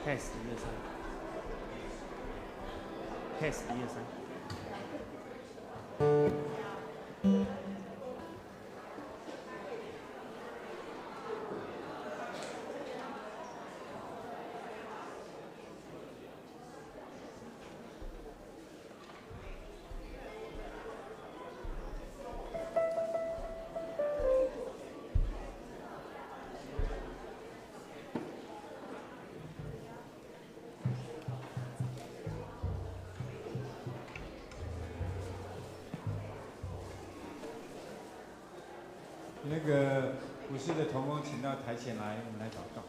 ，test 123，test 123。那个服侍的同工，请到台前来，我们来祷告。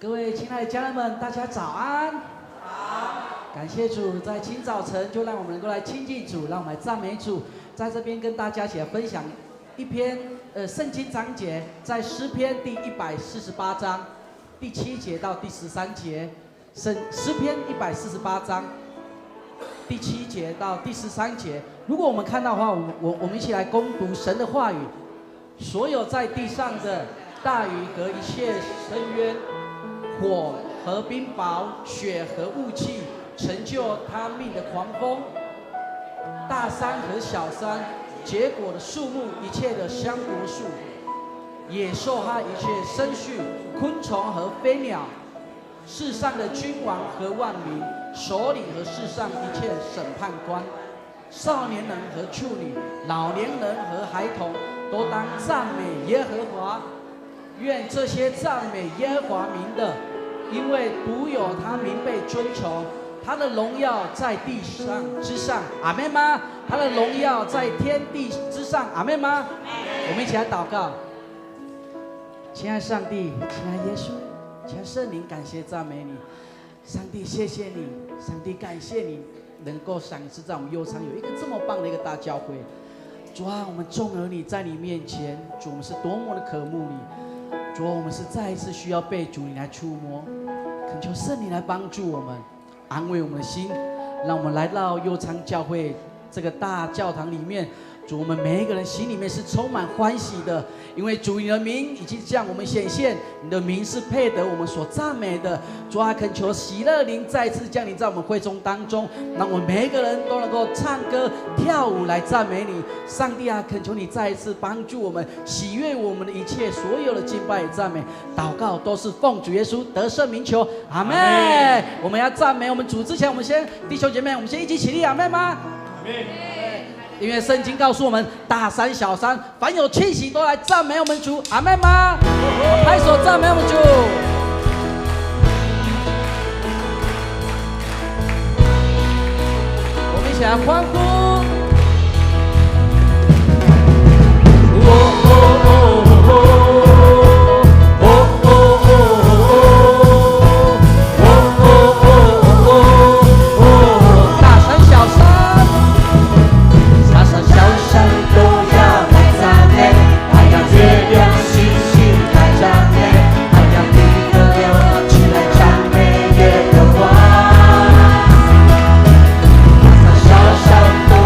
各位亲爱的家人们，大家早安！好，感谢主，在清早晨就让我们能够来亲近主，让我们来赞美主。在这边跟大家一起来分享一篇圣经章节，在诗篇第148章第7节到第13节，诗篇148章第7节到第13节。如果我们看到的话，我们一起来攻读神的话语。所有在地上的大鱼和一切深渊，火和冰雹，雪和雾气，成就他命的狂风，大山和小山，结果的树木，一切的香柏树，野兽和一切牲畜，昆虫和飞鸟，世上的君王和万民，首领和世上一切审判官，少年人和处女，老年人和孩童，都当赞美耶和华。愿这些赞美耶和华名的，因为独有他名被尊崇，他的荣耀在地上之上，阿们吗？他的荣耀在天地之上，阿们吗？我们一起来祷告。亲爱上帝，亲爱耶稣，亲爱圣灵，感谢赞美你，上帝谢谢你，上帝感谢你能够赏赐在我们右上有一个这么棒的一个大教会。主啊，我们众儿女在你面前，主，我们是多么的渴慕你。主啊，我们是再一次需要被主你来触摸，恳求圣灵来帮助我们，安慰我们的心，让我们来到悠昌教会这个大教堂里面。主，我们每一个人心里面是充满欢喜的，因为主你的名已经向我们显现，你的名是配得我们所赞美的。主啊，恳求喜乐灵再次降临在我们会中当中，让我们每一个人都能够唱歌跳舞来赞美你。上帝啊，恳求你再一次帮助我们，喜悦我们的一切所有的敬拜与赞美祷告都是奉主耶稣得胜名求，阿们。我们要赞美我们主之前，我们先弟兄姐妹，我们先一起起立，阿们吗？阿门。因为圣经告诉我们，大山小山，凡有气息都来赞美我们主，阿们吗？拍手赞美我们主。我们一起来欢呼。小小都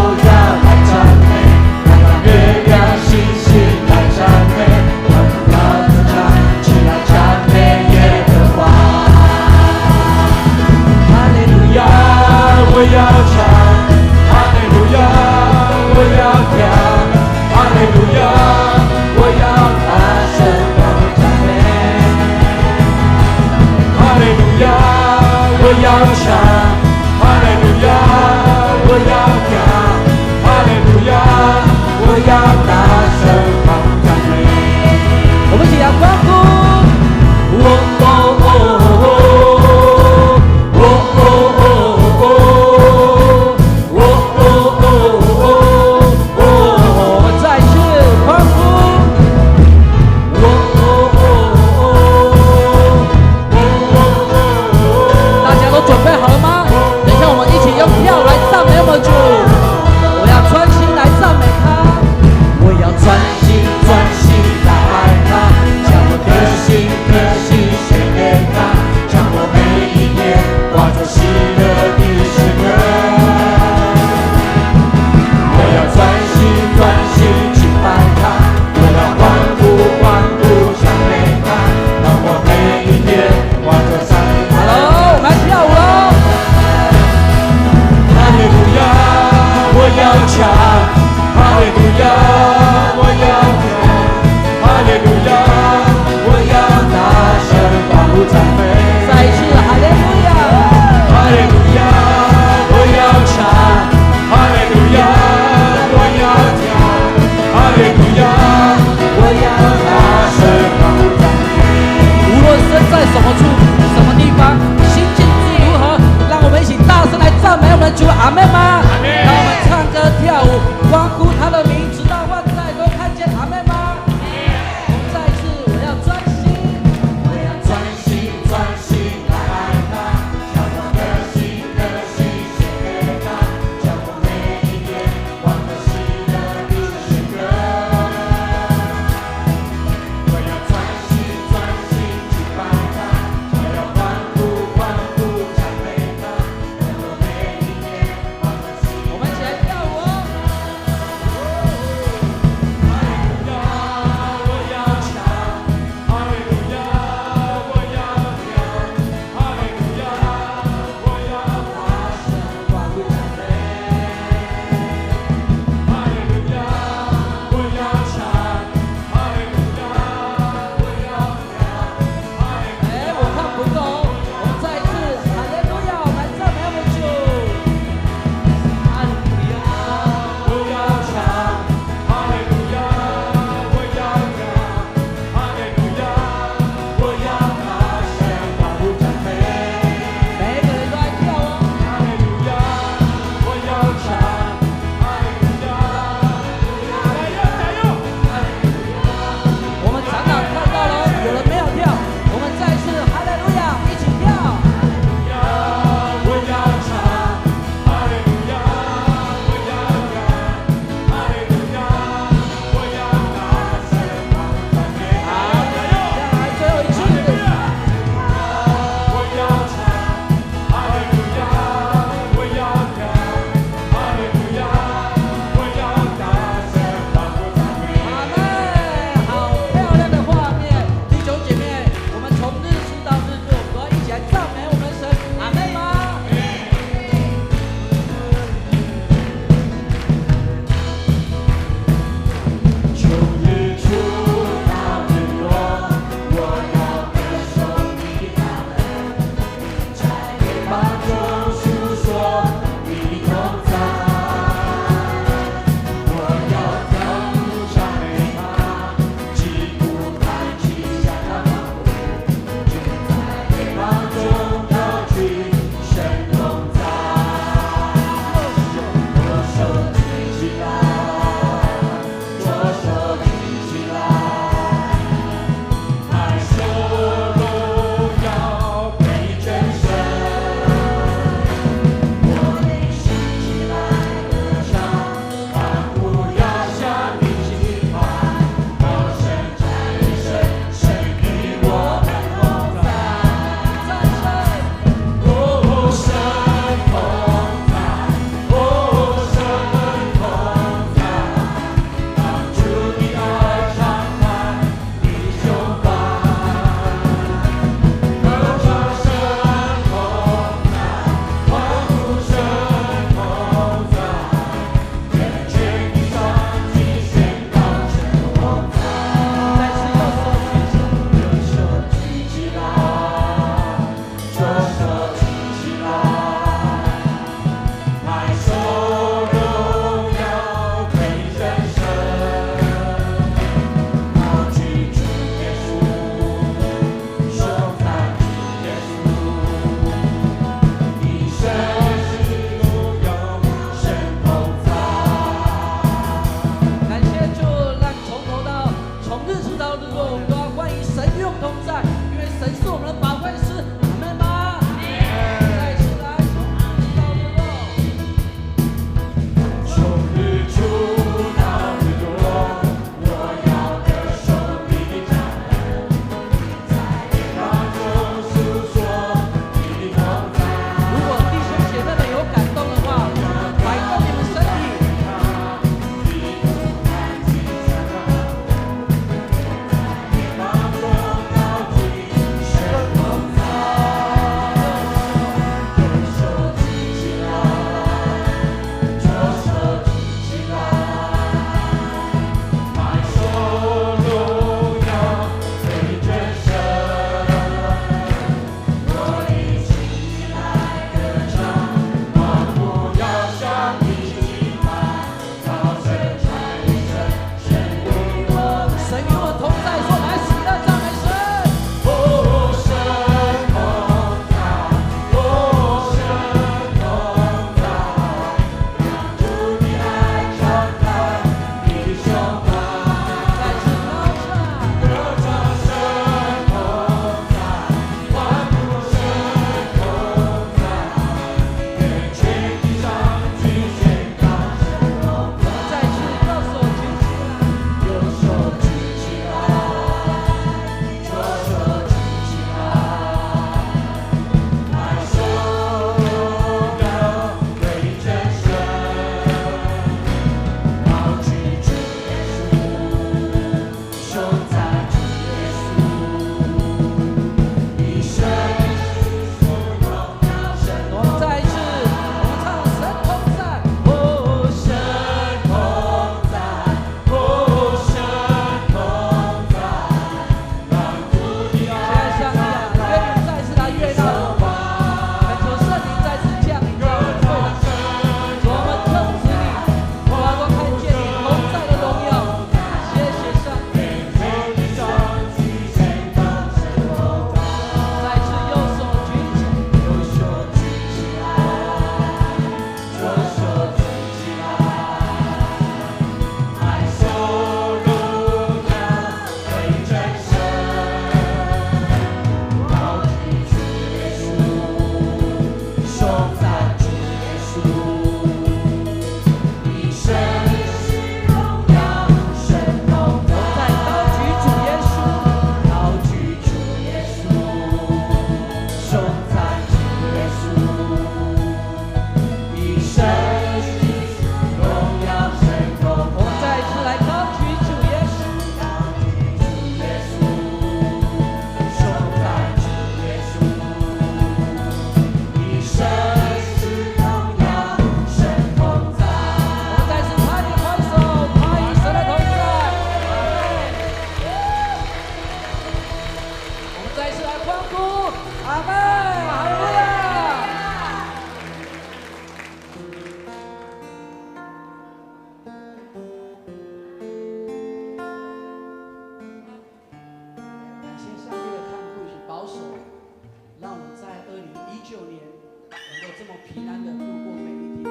平安的度过每一天。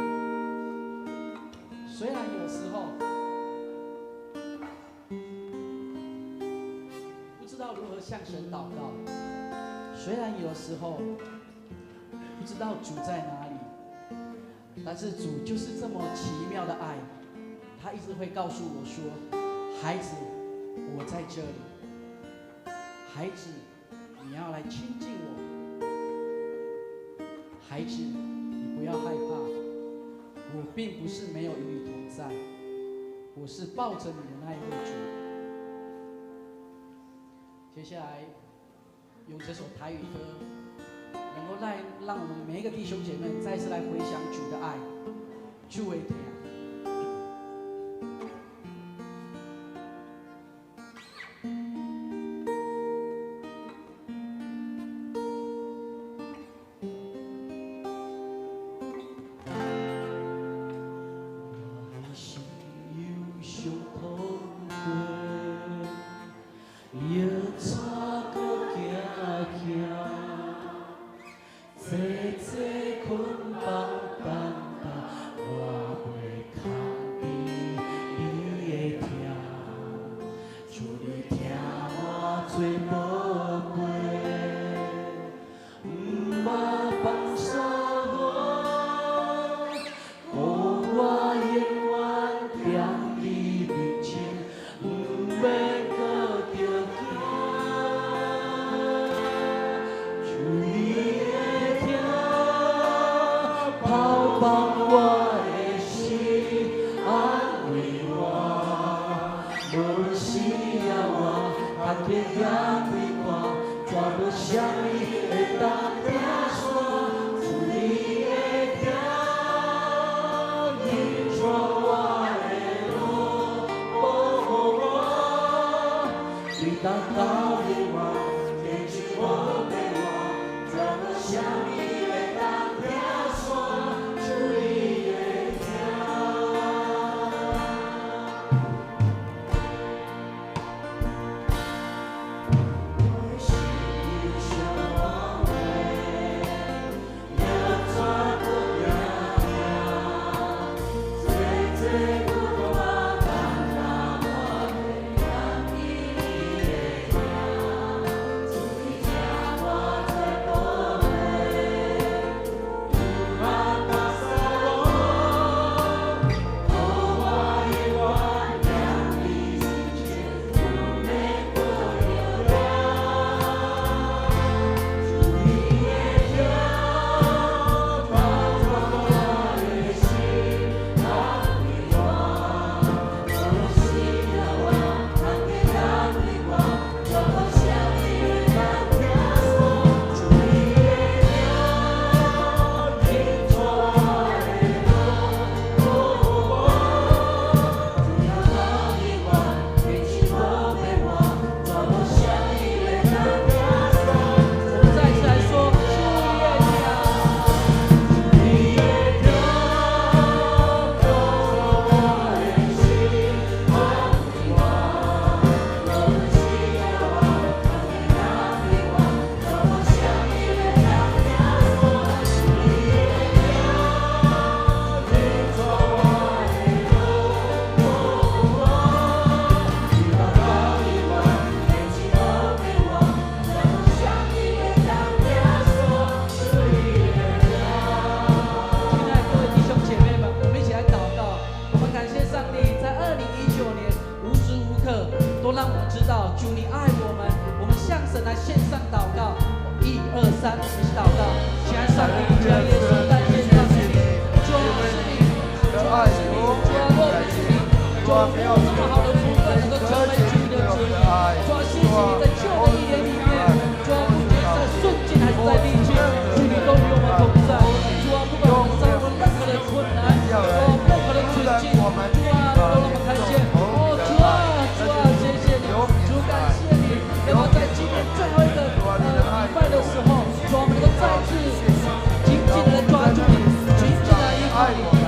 虽然有时候不知道如何向神祷告，虽然有时候不知道主在哪里，但是主就是这么奇妙的爱，他一直会告诉我说：“孩子，我在这里。孩子，你要来亲近我。孩子，你不要害怕，我并不是没有与你同在，我是抱着你的那一位主。”接下来用这首台语歌，能够让我们每一个弟兄姐妹再次来回想主的爱，主的疼。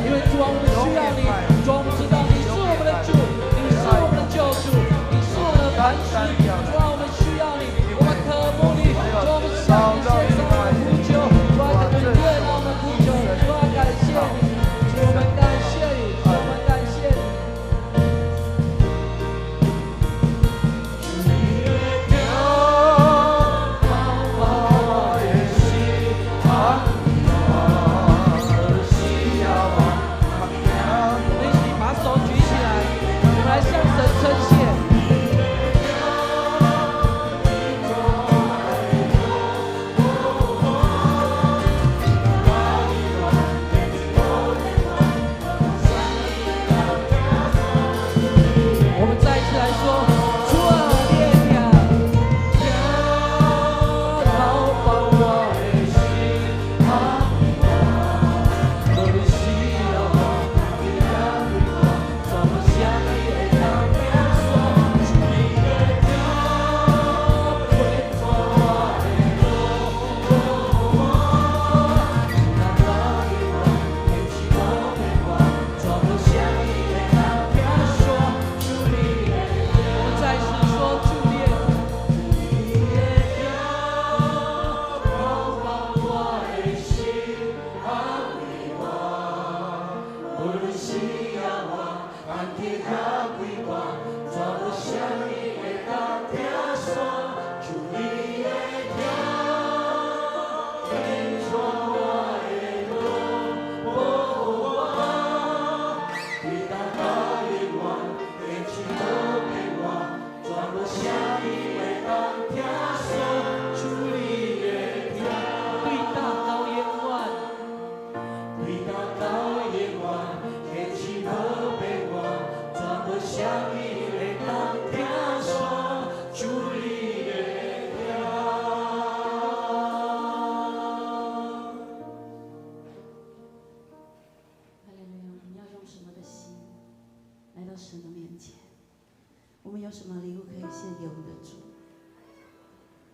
因为主啊，我们需要你，主啊，我们知道你是我们的主，你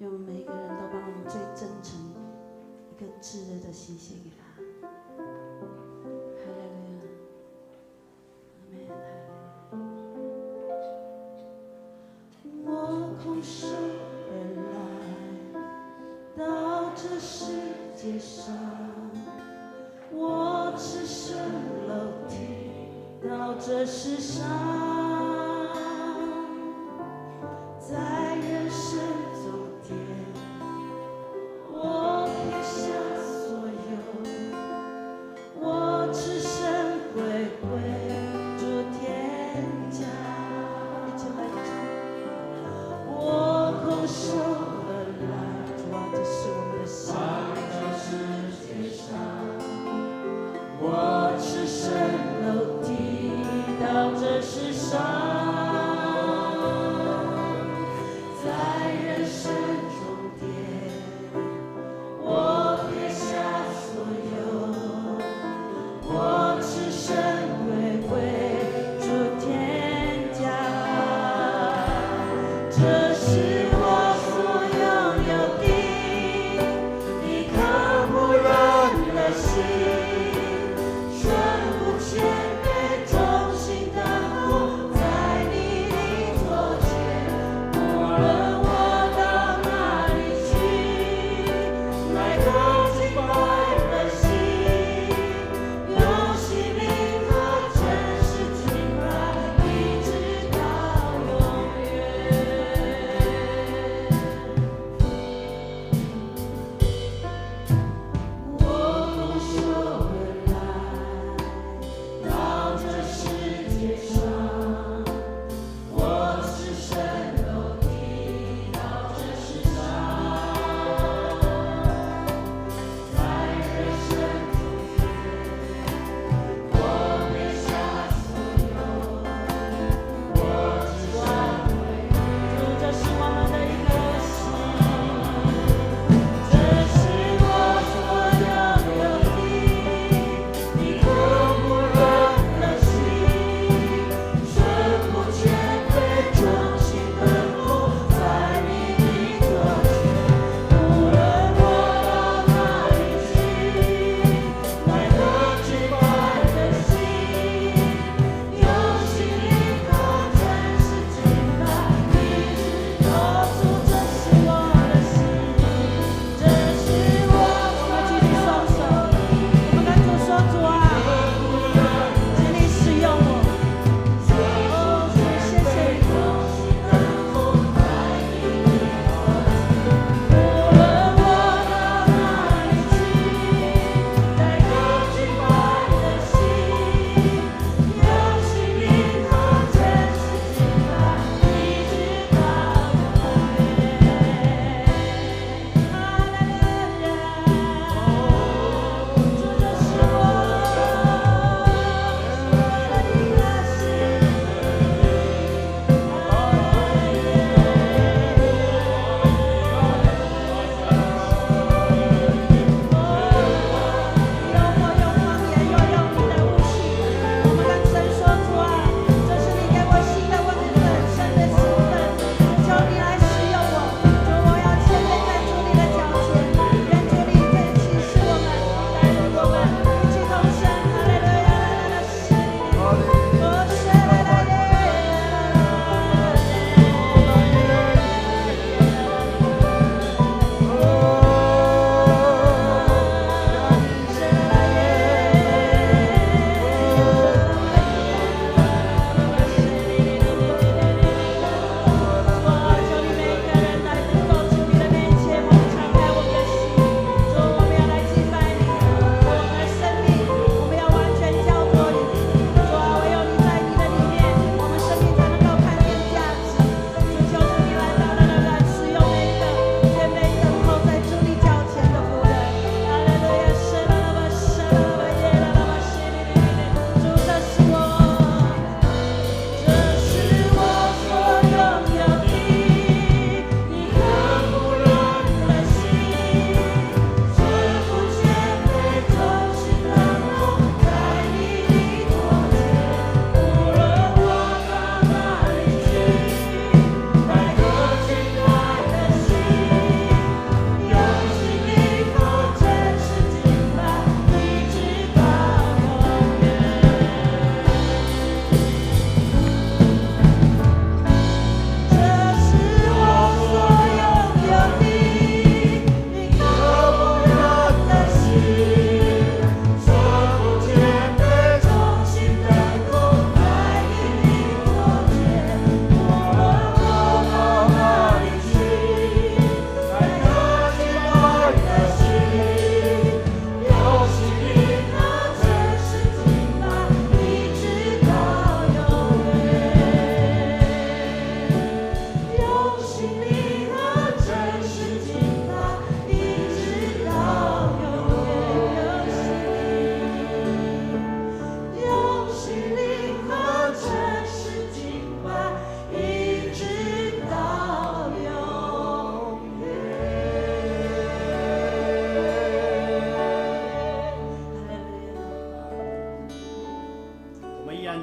愿我们每一个人都把我们最真诚、一个炙热的心献给他。哈利路亚，阿门，哈利路亚。我空手而来，到这世界上，我赤身裸体，到这世上。在人生终点，我撇下所有，我只身归回主天家。一起来唱，我空手而来，主啊，这是我们的心。到世界上，我赤身裸体，到这世上。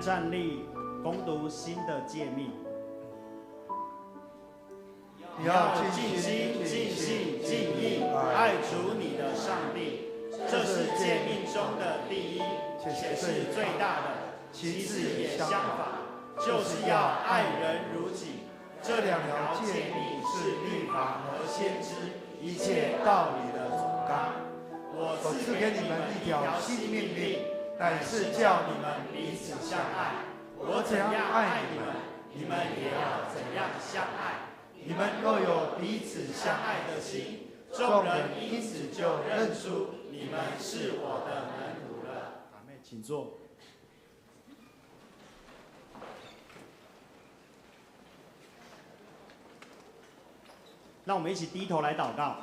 站立，攻读新的诫命。你要尽心、尽性、尽意爱主你的上帝，这是诫命中的第一，且是最大的。其次也相仿，就是要爱人如己。这两条诫命是律法和先知一切道理的总纲。我赐给你们一条新命令，乃是叫你们彼此相爱。我怎样爱你们，你们也要怎样相爱。你们若有彼此相爱的心，众人因此就认出你们是我的门徒了。阿们，请坐。让我们一起低头来祷告。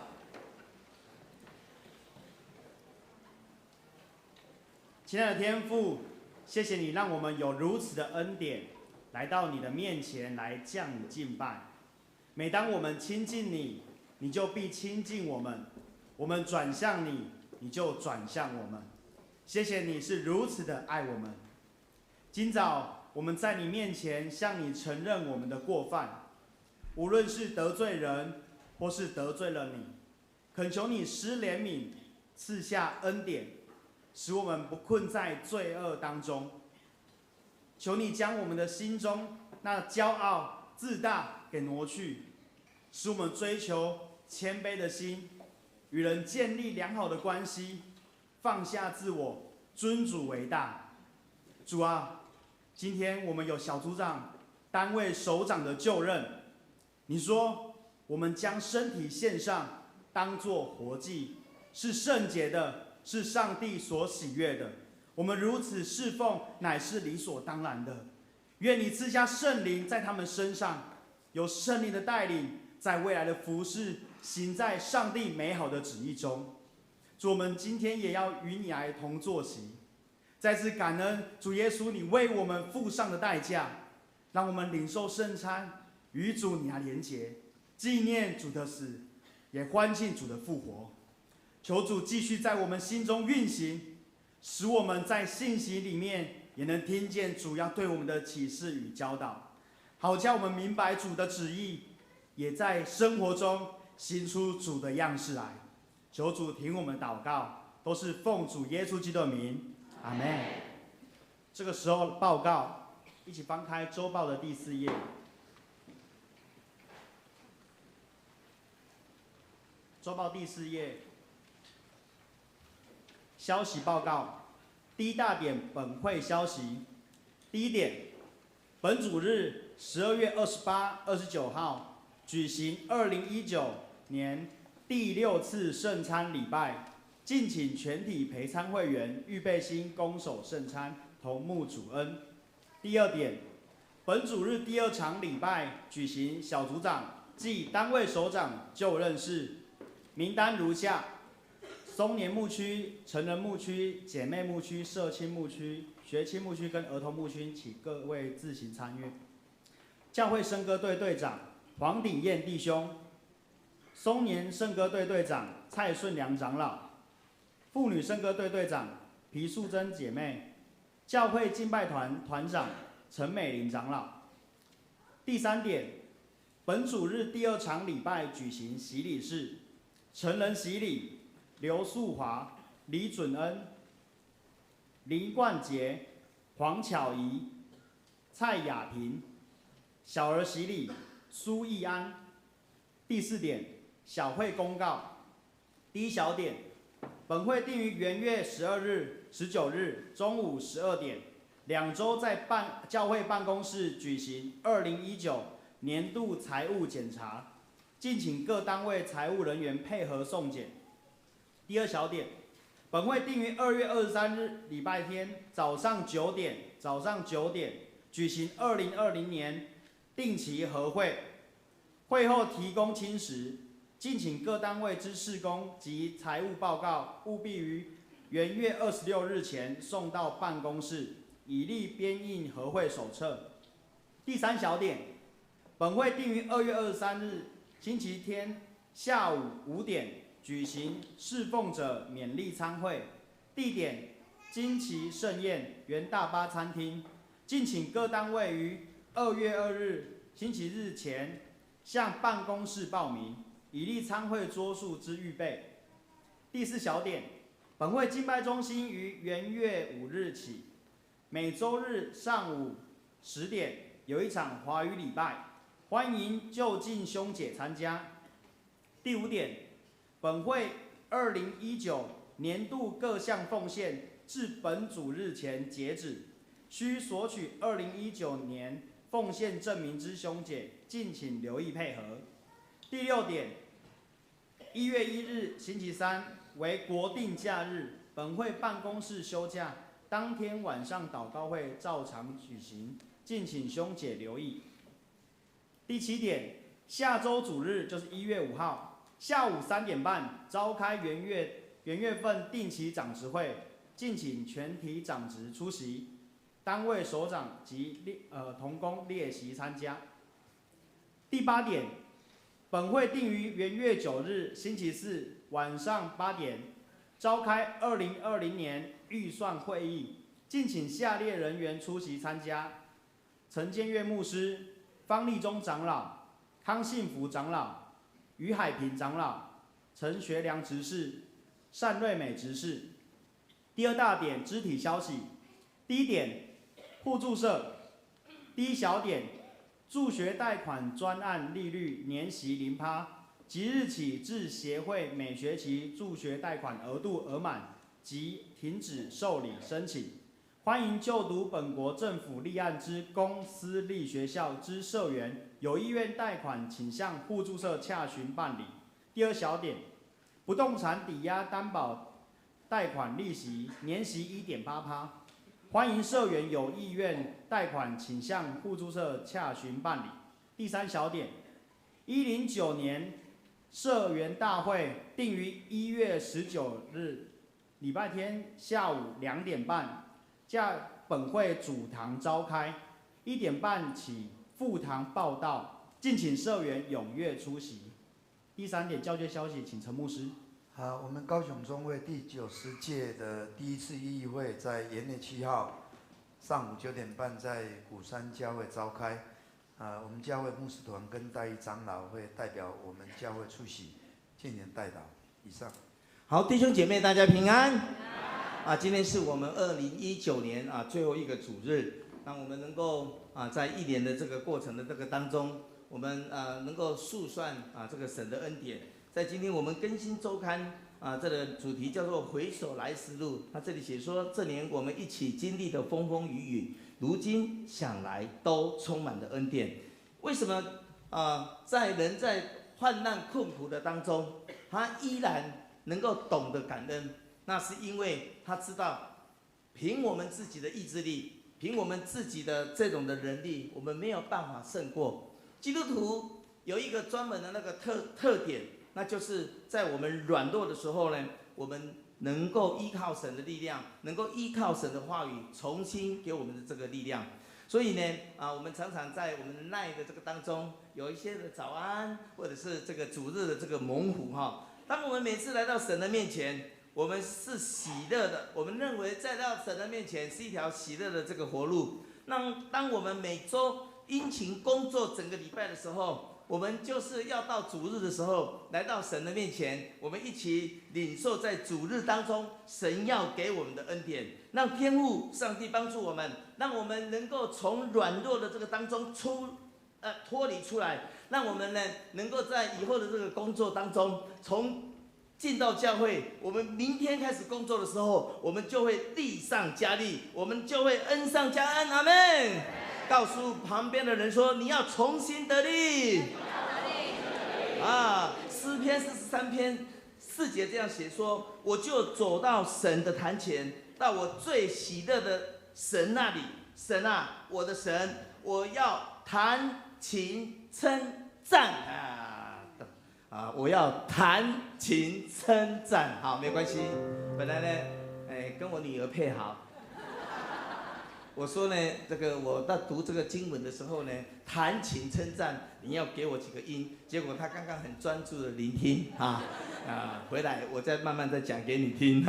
亲爱的天父，谢谢你让我们有如此的恩典，来到你的面前来降敬拜。每当我们亲近你，你就必亲近我们；我们转向你，你就转向我们。谢谢你是如此的爱我们。今早我们在你面前向你承认我们的过犯，无论是得罪人，或是得罪了你，恳求你施怜悯，赐下恩典，使我们不困在罪恶当中。求你将我们的心中那骄傲自大给挪去，使我们追求谦卑的心，与人建立良好的关系，放下自我，尊主为大。主啊，今天我们有小组长、单位首长的就任，你说我们将身体献上，当作活祭，是圣洁的，是上帝所喜悦的。我们如此侍奉，乃是理所当然的。愿你赐下圣灵在他们身上，有圣灵的带领，在未来的服事，行在上帝美好的旨意中。主，我们今天也要与你来同坐席，再次感恩主耶稣，你为我们付上的代价，让我们领受圣餐，与主你来连结，纪念主的死，也欢庆主的复活。求主继续在我们心中运行，使我们在信息里面也能听见主要对我们的启示与教导，好叫我们明白主的旨意，也在生活中行出主的样式来。求主听我们祷告，都是奉主耶稣基督的名，阿们。这个时候报告，一起翻开周报的第4页。周报第4页，消息报告。第一大点，本会消息。第一点，本主日12月28、29号举行2019年第6次圣餐礼拜，敬请全体陪餐会员预备心恭守圣餐，同沐主恩。第二点，本主日第2场礼拜举行小组长暨单位首长就任式，名单如下：松年牧区、成人牧区、姐妹牧区、社青牧区、学青牧区跟儿童牧区，请各位自行参阅。教会圣歌队队长黄鼎燕弟兄，松年圣歌队队长蔡顺良长老，妇女圣歌队队长皮素贞姐妹，教会敬拜团团长陈美玲长老。第3点，本主日第2场礼拜举行洗礼式，成人洗礼，刘素华、李准恩、林冠杰、黄巧怡、蔡雅萍；小儿洗礼，苏义安。第4点，小会公告。第1小点，本会定于元月12日、19日中午12点，2周在教会办公室举行2019年度财务检查，敬请各单位财务人员配合送检。第2小点，本会定于2月23日礼拜天早上9点举行2020年定期和会，会后提供亲时，敬请各单位之事工及财务报告务必于元月26日前送到办公室，以利编印和会手册。第3小点，本会定于2月23日星期天下午5点举行侍奉者勉励餐会，地点金旗盛宴原大巴餐厅，敬请各单位于2月2日星期日前向办公室报名，以利参会桌数之预备。第4小点，本会敬拜中心于元月5日起，每周日上午10点有一场华语礼拜，欢迎就近兄姐参加。第5点，本会2019年度各项奉献至本主日前截止，需索取2019年奉献证明之兄姐，敬请留意配合。第6点，1月1日星期三为国定假日，本会办公室休假，当天晚上祷告会照常举行，敬请兄姐留意。第7点，下周主日就是1月5号下午3点半召开元月份定期长执会，敬请全体长执出席，单位首长及同工列席参加。第8点，本会定于元月9日星期四晚上8点召开2020年预算会议，敬请下列人员出席参加：陈建岳牧师、方立中长老、康信福长老、于海平长老、陈学良执事、单瑞美执事。第2大点，肢体消息。第1点，互助社。第1小点，助学贷款专案利率年息0%，即日起至协会每学期助学贷款额度额满即停止受理申请。欢迎就读本国政府立案之公私立学校之社员，有意愿贷款，请向互助社洽询办理。第2小点，不动产抵押担保贷款利息年息1.8%，欢迎社员有意愿贷款，请向互助社洽询办理。第3小点，109年社员大会定于1月19日礼拜天下午2点半。在本会主堂召开，1点半起副堂报道，敬请社员踊跃出席。第3点，教学消息，请陈牧师。好，我们高雄中会第90届的第1次议会在元月7号上午9点半在鼓山教会召开。我们教会牧师团跟代议长老会代表我们教会出席，敬请代祷。以上。好，弟兄姐妹，大家平安。今天是我们2019年最后一个主日，让我们能够在1年的这个过程的这个当中，我们能够述算这个神的恩典。在今天我们更新周刊这个主题叫做回首来时路，他这里写说，这年我们一起经历的风风雨雨，如今想来都充满了恩典。为什么在人在患难困苦的当中，他依然能够懂得感恩？那是因为他知道，凭我们自己的意志力，凭我们自己的这种的能力，我们没有办法胜过。基督徒有一个专门的那个特点，那就是在我们软弱的时候呢，我们能够依靠神的力量，能够依靠神的话语，重新给我们的这个力量。所以呢，我们常常在我们的耐的这个当中，有一些的早安，或者是这个主日的这个猛虎哈。当我们每次来到神的面前，我们是喜乐的，我们认为再到神的面前是一条喜乐的这个活路。那当我们每周殷勤工作整个礼拜的时候，我们就是要到主日的时候来到神的面前，我们一起领受在主日当中神要给我们的恩典，让天父上帝帮助我们，让我们能够从软弱的这个当中脱离出来，让我们呢能够在以后的这个工作当中，从进到教会，我们明天开始工作的时候，我们就会力上加力，我们就会恩上加恩。阿们。告诉旁边的人说，你要重新得力。诗篇43篇4节这样写说，我就走到神的坛前，到我最喜乐的神那里。神啊，我的神，我要弹琴称赞我要弹琴称赞。好，没关系，本来呢，跟我女儿配好。我说呢，这个我在读这个经文的时候呢，弹琴称赞，你要给我几个音。结果他刚刚很专注的聆听回来我再慢慢再讲给你听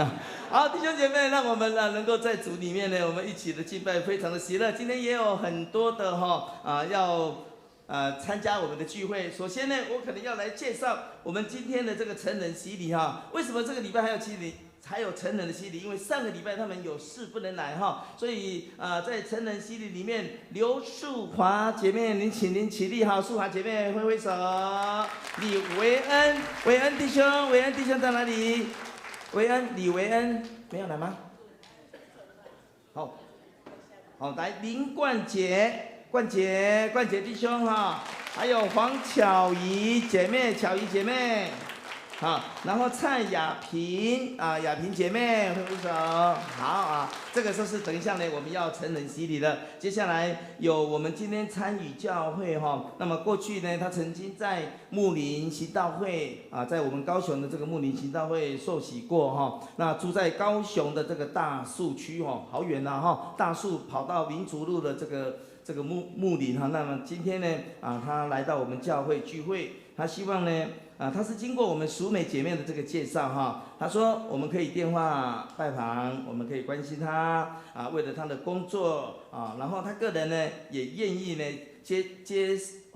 好，弟兄姐妹，让我们能够在主里面呢，我们一起的敬拜，非常的喜乐。今天也有很多的要参加我们的聚会。首先呢，我可能要来介绍我们今天的这个成人洗礼为什么这个礼拜还有成人的洗礼？因为上个礼拜他们有事不能来所以在成人洗礼里面，刘淑华姐妹，您起立淑华姐妹挥挥手。李维恩弟兄在哪里？李维恩没有来吗？好，来林冠杰弟兄还有黄巧怡姐妹，然后蔡雅萍雅萍姐妹挥挥手。好这个就是等一下呢，我们要成人洗礼了。接下来有我们今天参与教会那么过去呢，他曾经在牧林行道会在我们高雄的这个牧林行道会受洗过那住在高雄的这个大树区好远大树跑到民族路的这个牧林那么今天呢他来到我们教会聚会，他希望呢他是经过我们淑美姐妹的这个介绍他说我们可以电话拜访，我们可以关心他为了他的工作然后他个人呢也愿意呢接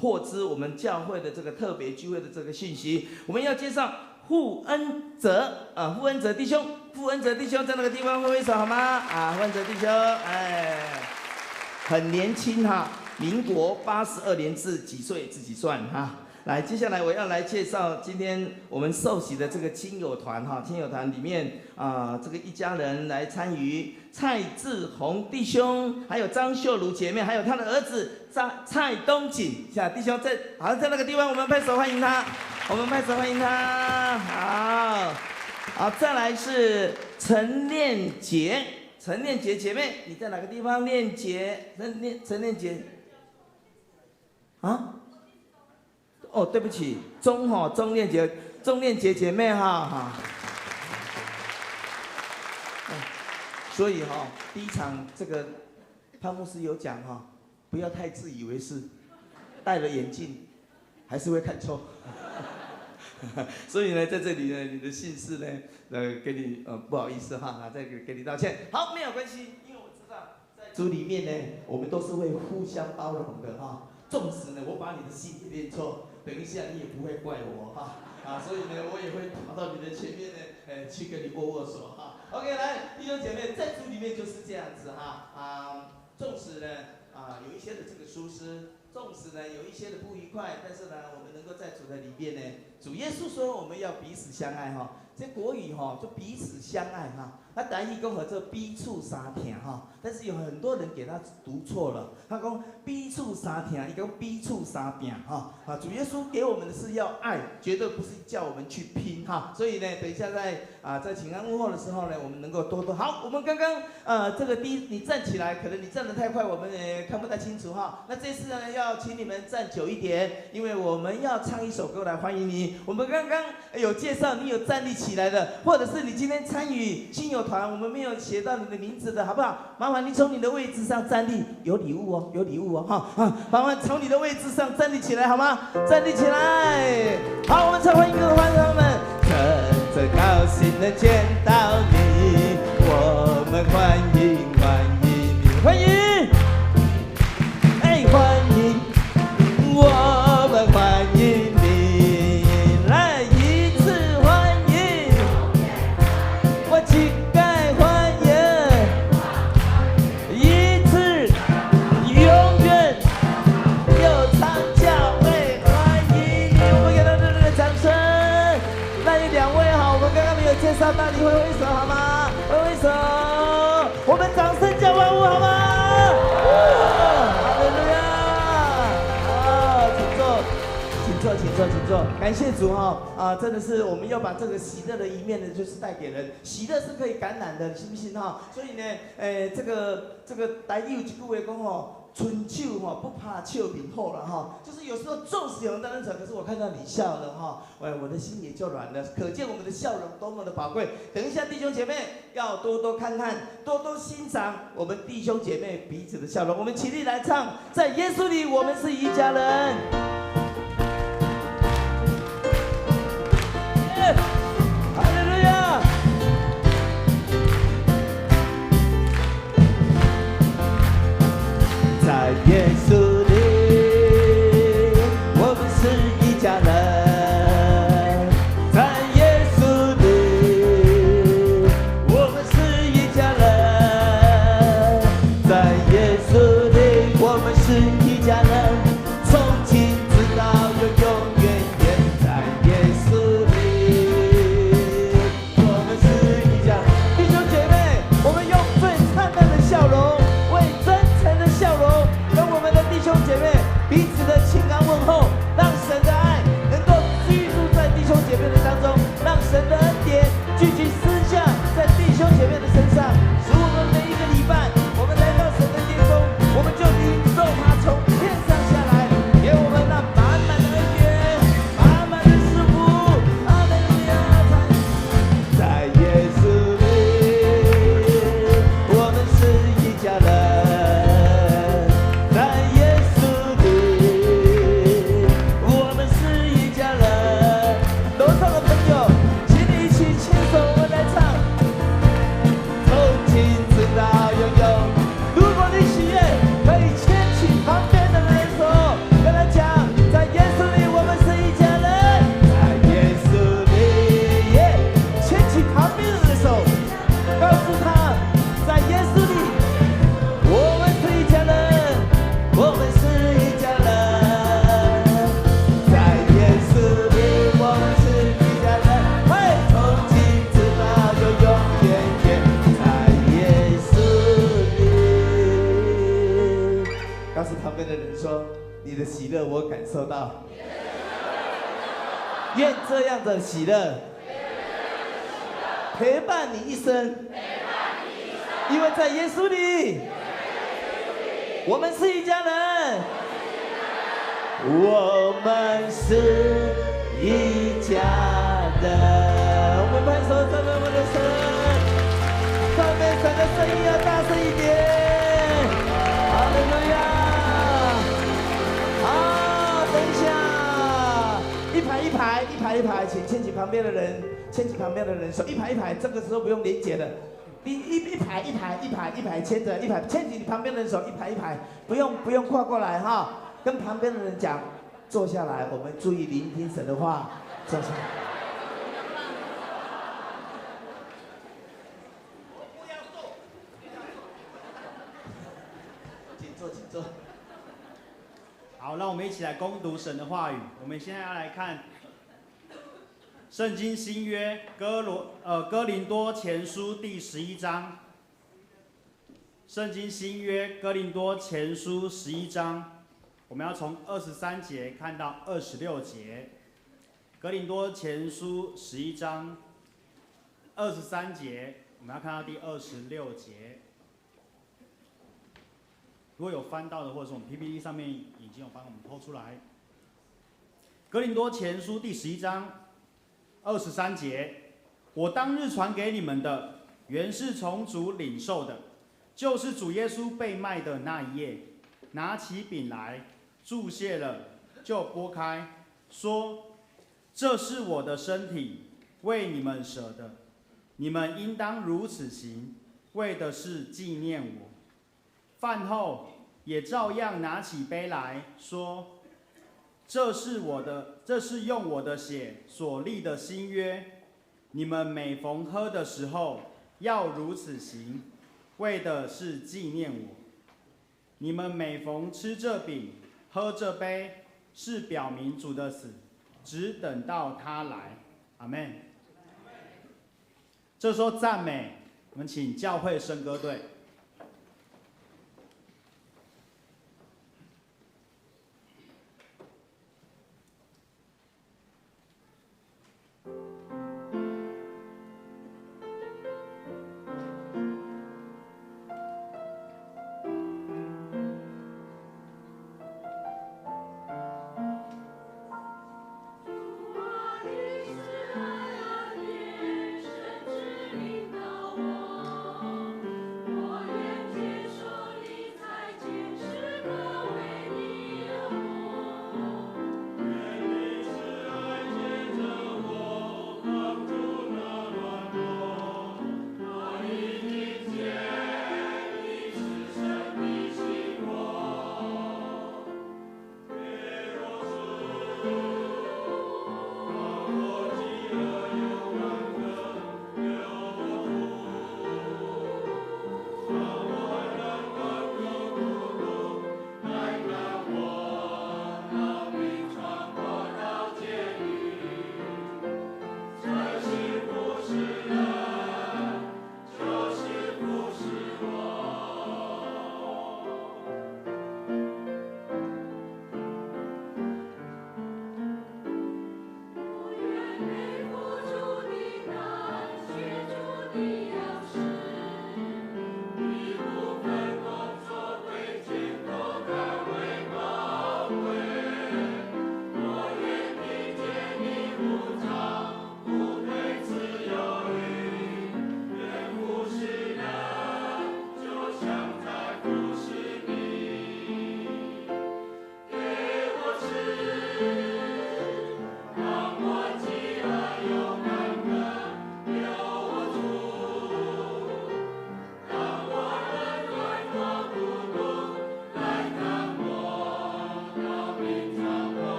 获知我们教会的这个特别聚会的这个讯息。我们要介绍傅恩哲弟兄在那个地方挥挥手好吗？傅恩哲弟兄，很年轻民国82年至几岁自己算来，接下来我要来介绍今天我们受洗的这个亲友团亲友团里面这个一家人来参与，蔡志宏弟兄，还有张秀如姐妹，还有他的儿子蔡东锦弟兄在那个地方，我们拍手欢迎他，好，再来是陈念杰姐妹，你在哪个地方？陈念杰对不起，钟念杰姐妹所以第一场这个潘牧师有讲不要太自以为是，戴了眼镜还是会看错所以呢，在这里呢，你的姓氏呢，给你不好意思再给你道歉。好，没有关系，因为我知道在主里面呢，我们都是会互相包容的纵使呢，我把你的姓念错，等一下你也不会怪我所以呢，我也会跑到你的前面呢，去跟你握手OK， 来，弟兄姐妹，在主里面就是这样子纵使呢有一些的这个疏失，纵使呢有一些的不愉快，但是呢，我们能够在主的里面呢，主耶稣说我们要彼此相爱这国语就彼此相爱他台语讲这彼此相疼但是有很多人给他读错了，他讲彼此相疼，他讲彼此相拼主耶稣给我们的是要爱，绝对不是叫我们去拼所以呢，等一下在请安问候的时候呢，我们能够多好。我们刚刚这个你站起来，可能你站得太快，我们也看不太清楚那这次呢，要请你们站久一点，因为我们要唱一首歌来欢迎你。我们刚刚有介绍，你有站立起来的，或者是你今天参与亲友团，我们没有写到你的名字的，好不好？麻烦你从你的位置上站立，有礼物麻烦从你的位置上站立起来好吗？站立起来。好，我们唱欢迎各位观众们，真高兴能见到你，我们欢迎你，欢迎，欢迎，我们欢迎你，来一次欢迎，我乞丐欢迎，一次永远有场教会欢迎你，我们给他热烈的掌声。那有两位我们刚刚没有介绍到，你挥挥手好吗？挥挥手，我们掌声加欢呼好吗？请坐，感谢主真的是我们要把这个喜乐的一面呢，就是带给人，喜乐是可以感染的，信不信所以呢，这个台语有一句话讲春手不怕笑面厚了哈，就是有时候纵使有人当恩可是我看到你笑了哈，我的心也就软了。可见我们的笑容多么的宝贵。等一下弟兄姐妹要多多看看，多多欣赏我们弟兄姐妹彼此的笑容。我们起立来唱，在耶稣里我们是一家人。哈利路亚！在耶稣里，我们是一家人。在耶稣里，我们是一家人。在耶稣里，我们是一家人。从今直到永远。在耶稣里，我们是一家人。弟兄姐妹，我们用最灿烂的笑容，为真诚的笑容。跟我们的弟兄姐妹彼此的情感问候，让神的爱能够居住在弟兄姐妹的当中，让神的恩典聚集私下在弟兄姐妹的身上，使我们每一个礼拜，我们来到神的殿中，我们就领受他从天上下来，给我们那满满的恩典，满满的祝福。阿门！在耶稣里，我们是一家人。喜乐我感受到，愿这样的喜乐陪伴你一生，因为在耶稣里，我们是一家人，我们是一家人。我们拍手赞美我们的神，赞美神的声音要大声一点，哈利路亚。等一下，一排，请牵起旁边的人，牵起旁边的人手，一排，这个时候不用连结的，一排牵着，牵起你旁边的人手，一排，不用跨过来哈，跟旁边的人讲，坐下来，我们注意聆听神的话，坐下来。请坐。好，让我们一起来攻读神的话语。我们现在要来看圣经新约哥林多前书第11章。圣经新约哥林多前书11章，我们要从23节看到26节。哥林多前书11章23节，我们要看到第26节。如果有翻到的，或者是我们 PPT 上面已经有帮我们偷出来。哥林多前书第11章23节，我当日传给你们的，原是从主领受的，就是主耶稣被卖的那一夜，拿起饼来，祝谢了，就拨开，说：“这是我的身体，为你们舍的，你们应当如此行，为的是纪念我。”饭后也照样拿起杯来说：“这是用我的血所立的新约，你们每逢喝的时候，要如此行，为的是纪念我。你们每逢吃这饼、喝这杯，是表明主的死，只等到他来。”阿们。这时候赞美，我们请教会圣歌队。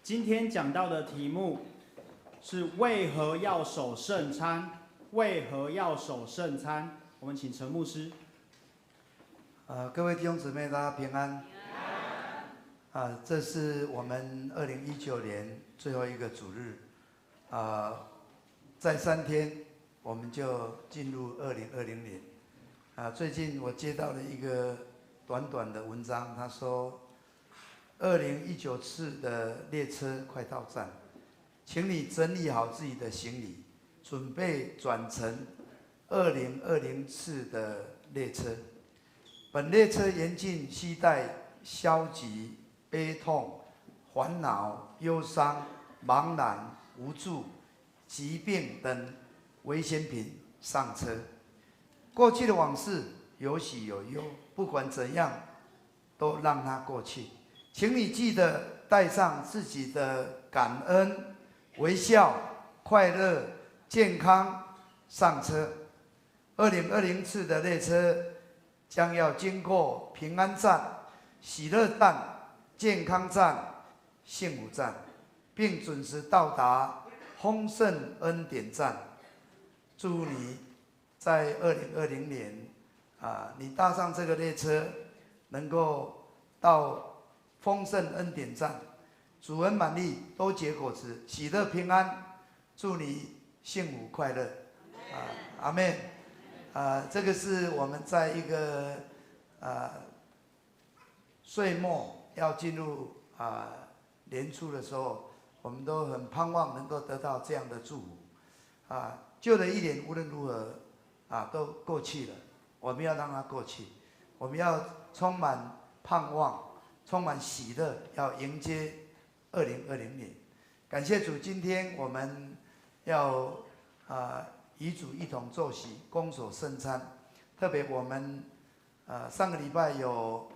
今天讲到的题目是为何要守圣餐？为何要守圣餐？我们请陈牧师。各位弟兄姊妹，大家平安。这是我们2019年最后一个主日。再3天我们就进入2020年。最近我接到了一个短短的文章，他说2019次的列车快到站，请你整理好自己的行李，准备转乘2020次的列车。本列车严禁携带消极、悲痛、烦恼、忧伤、茫然、无助、疾病等危险品上车。过去的往事有喜有忧，不管怎样，都让它过去。请你记得带上自己的感恩、微笑、快乐、健康上车。2020次的列车将要经过平安站、喜乐站、健康站、幸福站，并准时到达丰盛恩典站。祝你在2020年你搭上这个列车，能够到丰盛恩典站，主恩满溢，多结果子，喜乐平安。祝你幸福快乐。阿们。这个是我们在一个岁末要进入年初的时候，我们都很盼望能够得到这样的祝福。旧的一年无论如何都过去了，我们要让它过去，我们要充满盼望，充满喜乐，要迎接2020年。感谢主，今天我们要与主一同坐席，恭守圣餐。特别我们上个礼拜有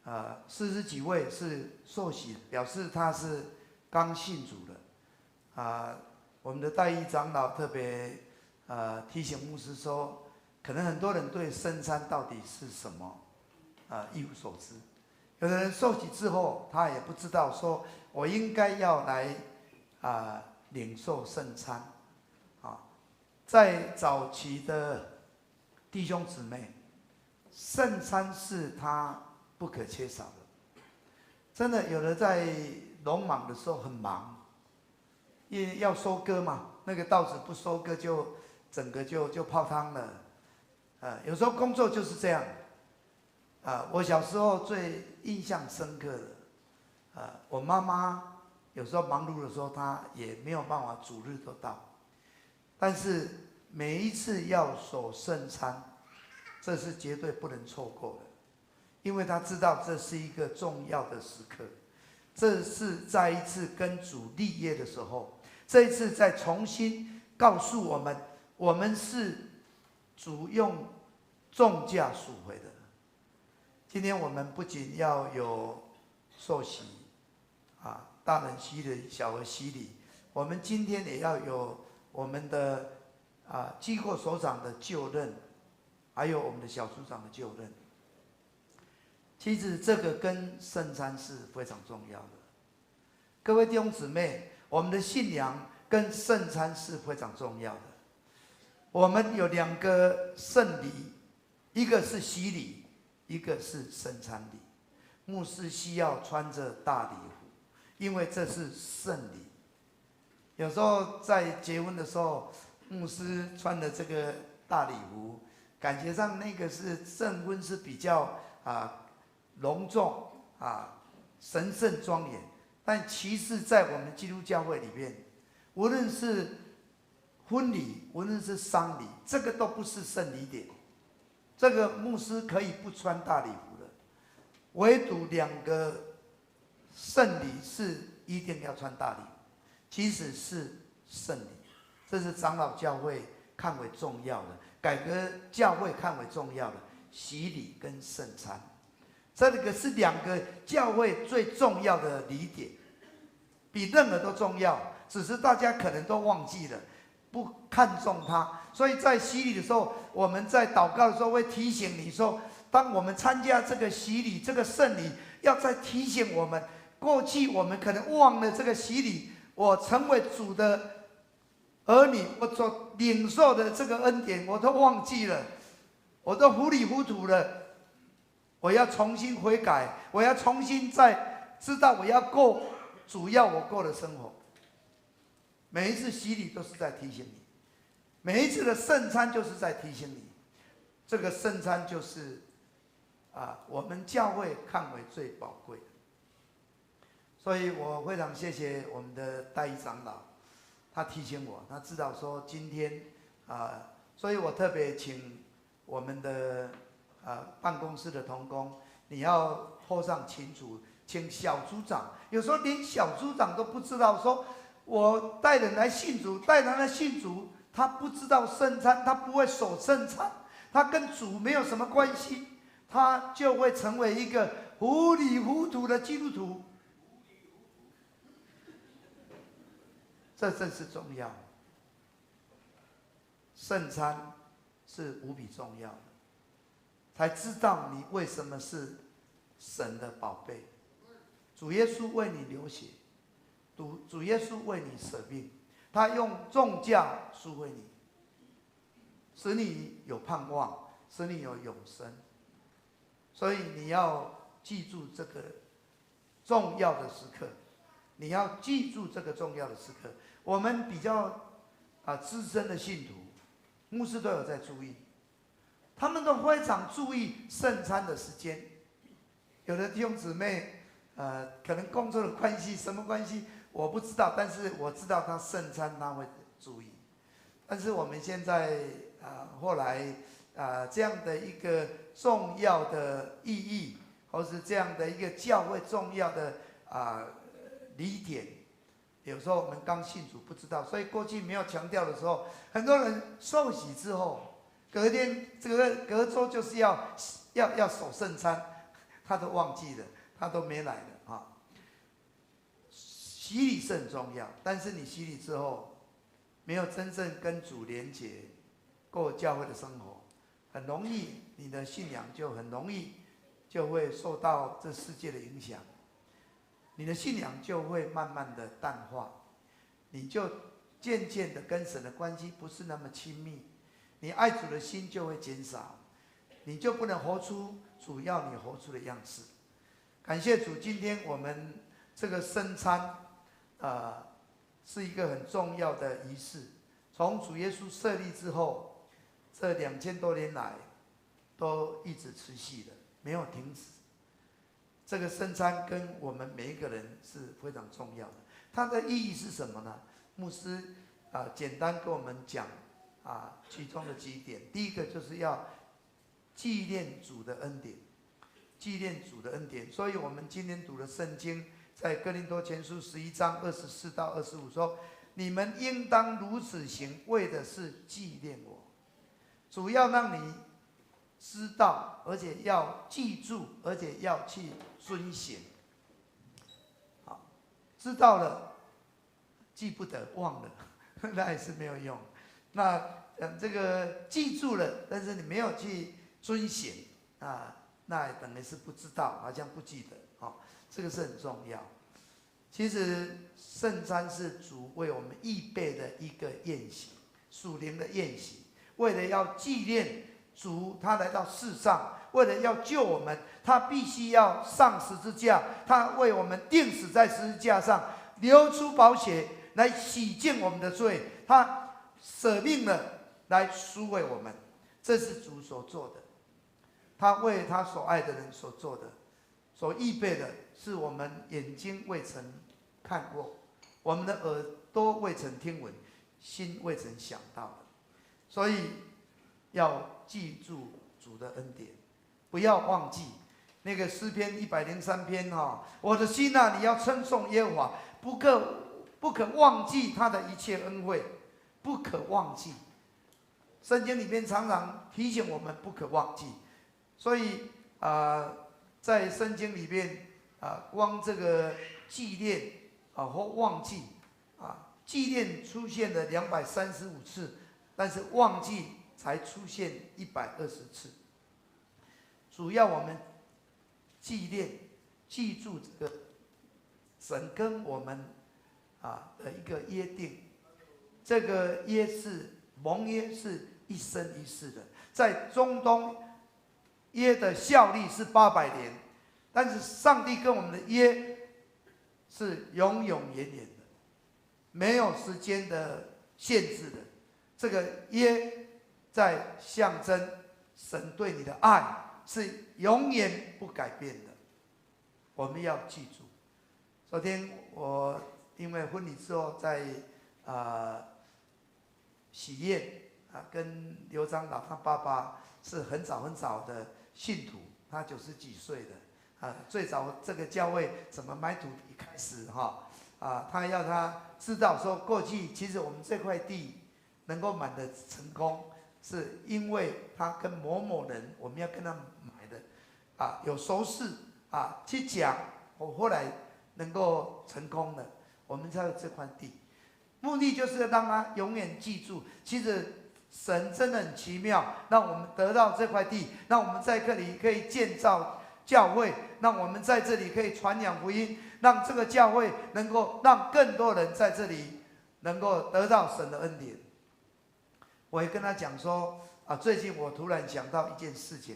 40几位是受洗，表示他是刚信主的。我们的代议长老特别提醒牧师说，可能很多人对圣餐到底是什么一无所知。有的人受洗之后，他也不知道说我应该要来领受圣餐。在早期的弟兄姊妹，圣餐是他不可缺少的。真的，有的在农忙的时候很忙，因为要收割嘛，那个稻子不收割就整个就泡汤了。有时候工作就是这样。我小时候最印象深刻的，我妈妈有时候忙碌的时候，她也没有办法主日都到。但是每一次要守圣餐，这是绝对不能错过的，因为他知道这是一个重要的时刻，这是再一次跟主立约的时候，这一次再重新告诉我们，我们是主用重价赎回的。今天我们不仅要有受洗，大人洗礼、小儿洗礼，我们今天也要有我们的机构首长的就任，还有我们的小组长的就任。其实这个跟圣餐是非常重要的。各位弟兄姊妹，我们的信仰跟圣餐是非常重要的。我们有2个圣礼，一个是洗礼，一个是圣餐礼。牧师需要穿着大礼服，因为这是圣礼。有时候在结婚的时候，牧师穿的这个大礼服，感觉上那个是证婚是比较隆重神圣庄严。但其实在我们基督教会里面，无论是婚礼，无论是丧礼，这个都不是圣礼典。这个牧师可以不穿大礼服的，唯独2个圣礼是一定要穿大礼服。其实是圣礼，这是长老教会看为重要的，改革教会看为重要的洗礼跟圣餐。这个是2个教会最重要的礼典，比任何都重要，只是大家可能都忘记了，不看重它。所以在洗礼的时候，我们在祷告的时候会提醒你说，当我们参加这个洗礼、这个圣礼，要再提醒我们过去我们可能忘了这个洗礼，我成为主的儿女，我所领受的这个恩典，我都忘记了，我都糊里糊涂了。我要重新悔改，我要重新再知道我要过主要我过的生活。每一次洗礼都是在提醒你，每一次的圣餐就是在提醒你，这个圣餐就是我们教会看为最宝贵的。所以我非常谢谢我们的代义长老，他提醒我，他知道说今天所以我特别请我们的办公室的同工，你要后上请主，请小组长，有时候连小组长都不知道，说我带人来信主，带人来信主，他不知道圣餐，他不会守圣餐，他跟主没有什么关系，他就会成为一个糊里糊涂的基督徒。这正是重要，圣餐是无比重要的，才知道你为什么是神的宝贝。主耶稣为你流血，主耶稣为你舍命，他用重价赎回你，使你有盼望，使你有永生。所以你要记住这个重要的时刻，你要记住这个重要的时刻。我们比较资深的信徒，牧师都有在注意，他们都非常注意圣餐的时间。有的弟兄姊妹，可能工作的关系，什么关系我不知道，但是我知道他圣餐他会注意。但是我们现在后来这样的一个重要的意义，或是这样的一个教会重要的理点，有时候我们刚信主不知道，所以过去没有强调的时候，很多人受洗之后，隔天隔周就是要守圣餐，他都忘记了，他都没来了啊。洗礼是很重要，但是你洗礼之后，没有真正跟主连结，过教会的生活，很容易你的信仰就很容易就会受到这世界的影响。你的信仰就会慢慢的淡化，你就渐渐的跟神的关系不是那么亲密，你爱主的心就会减少，你就不能活出主要你活出的样式。感谢主，今天我们这个圣餐，是一个很重要的仪式。从主耶稣设立之后，这2000多年来都一直持续的，没有停止。这个圣餐跟我们每一个人是非常重要的。它的意义是什么呢？牧师简单跟我们讲其中的几点。第一个就是要纪念主的恩典，纪念主的恩典。所以我们今天读的圣经，在哥林多前书11章24到25说：“你们应当如此行，为的是纪念我。”主要让你知道，而且要记住，而且要去遵行。好，知道了，记不得，忘了，那也是没有用。那这个记住了，但是你没有去遵行那也等于是不知道，好像不记得。这个是很重要。其实圣餐是主为我们预备的一个宴席，属灵的宴席，为了要纪念主他来到世上，为了要救我们，他必须要上十字架，他为我们钉死在十字架上，流出宝血来洗净我们的罪，他舍命了来赎回我们。这是主所做的，他为他所爱的人所做的，所预备的是我们眼睛未曾看过，我们的耳朵未曾听闻，心未曾想到的。所以要记住主的恩典，不要忘记那个诗篇103篇我的心啊，你要称颂耶和华，不可忘记他的一切恩惠，不可忘记。圣经里面常常提醒我们不可忘记，所以在圣经里面光这个纪念或忘记纪念出现了235次，但是忘记才出现120次。主要我们纪念、记住这个神跟我们的一个约定，这个约是盟约，是一生一世的。在中东，约的效力是800年，但是上帝跟我们的约是永永远远的，没有时间的限制的。这个约在象征神对你的爱是永远不改变的，我们要记住。昨天我因为婚礼之后在喜宴跟刘长老他爸爸是很早很早的信徒，他90几岁的最早这个教会怎么买土地开始他要他知道说，过去其实我们这块地能够买的成功，是因为他跟某某人，我们要跟他买的有熟识去讲，我后来能够成功了，我们才有这块地。目的就是让他永远记住，其实神真的很奇妙，让我们得到这块地，让我们在这里可以建造教会，让我们在这里可以传扬福音，让这个教会能够让更多人在这里能够得到神的恩典。我也跟他讲说最近我突然想到一件事情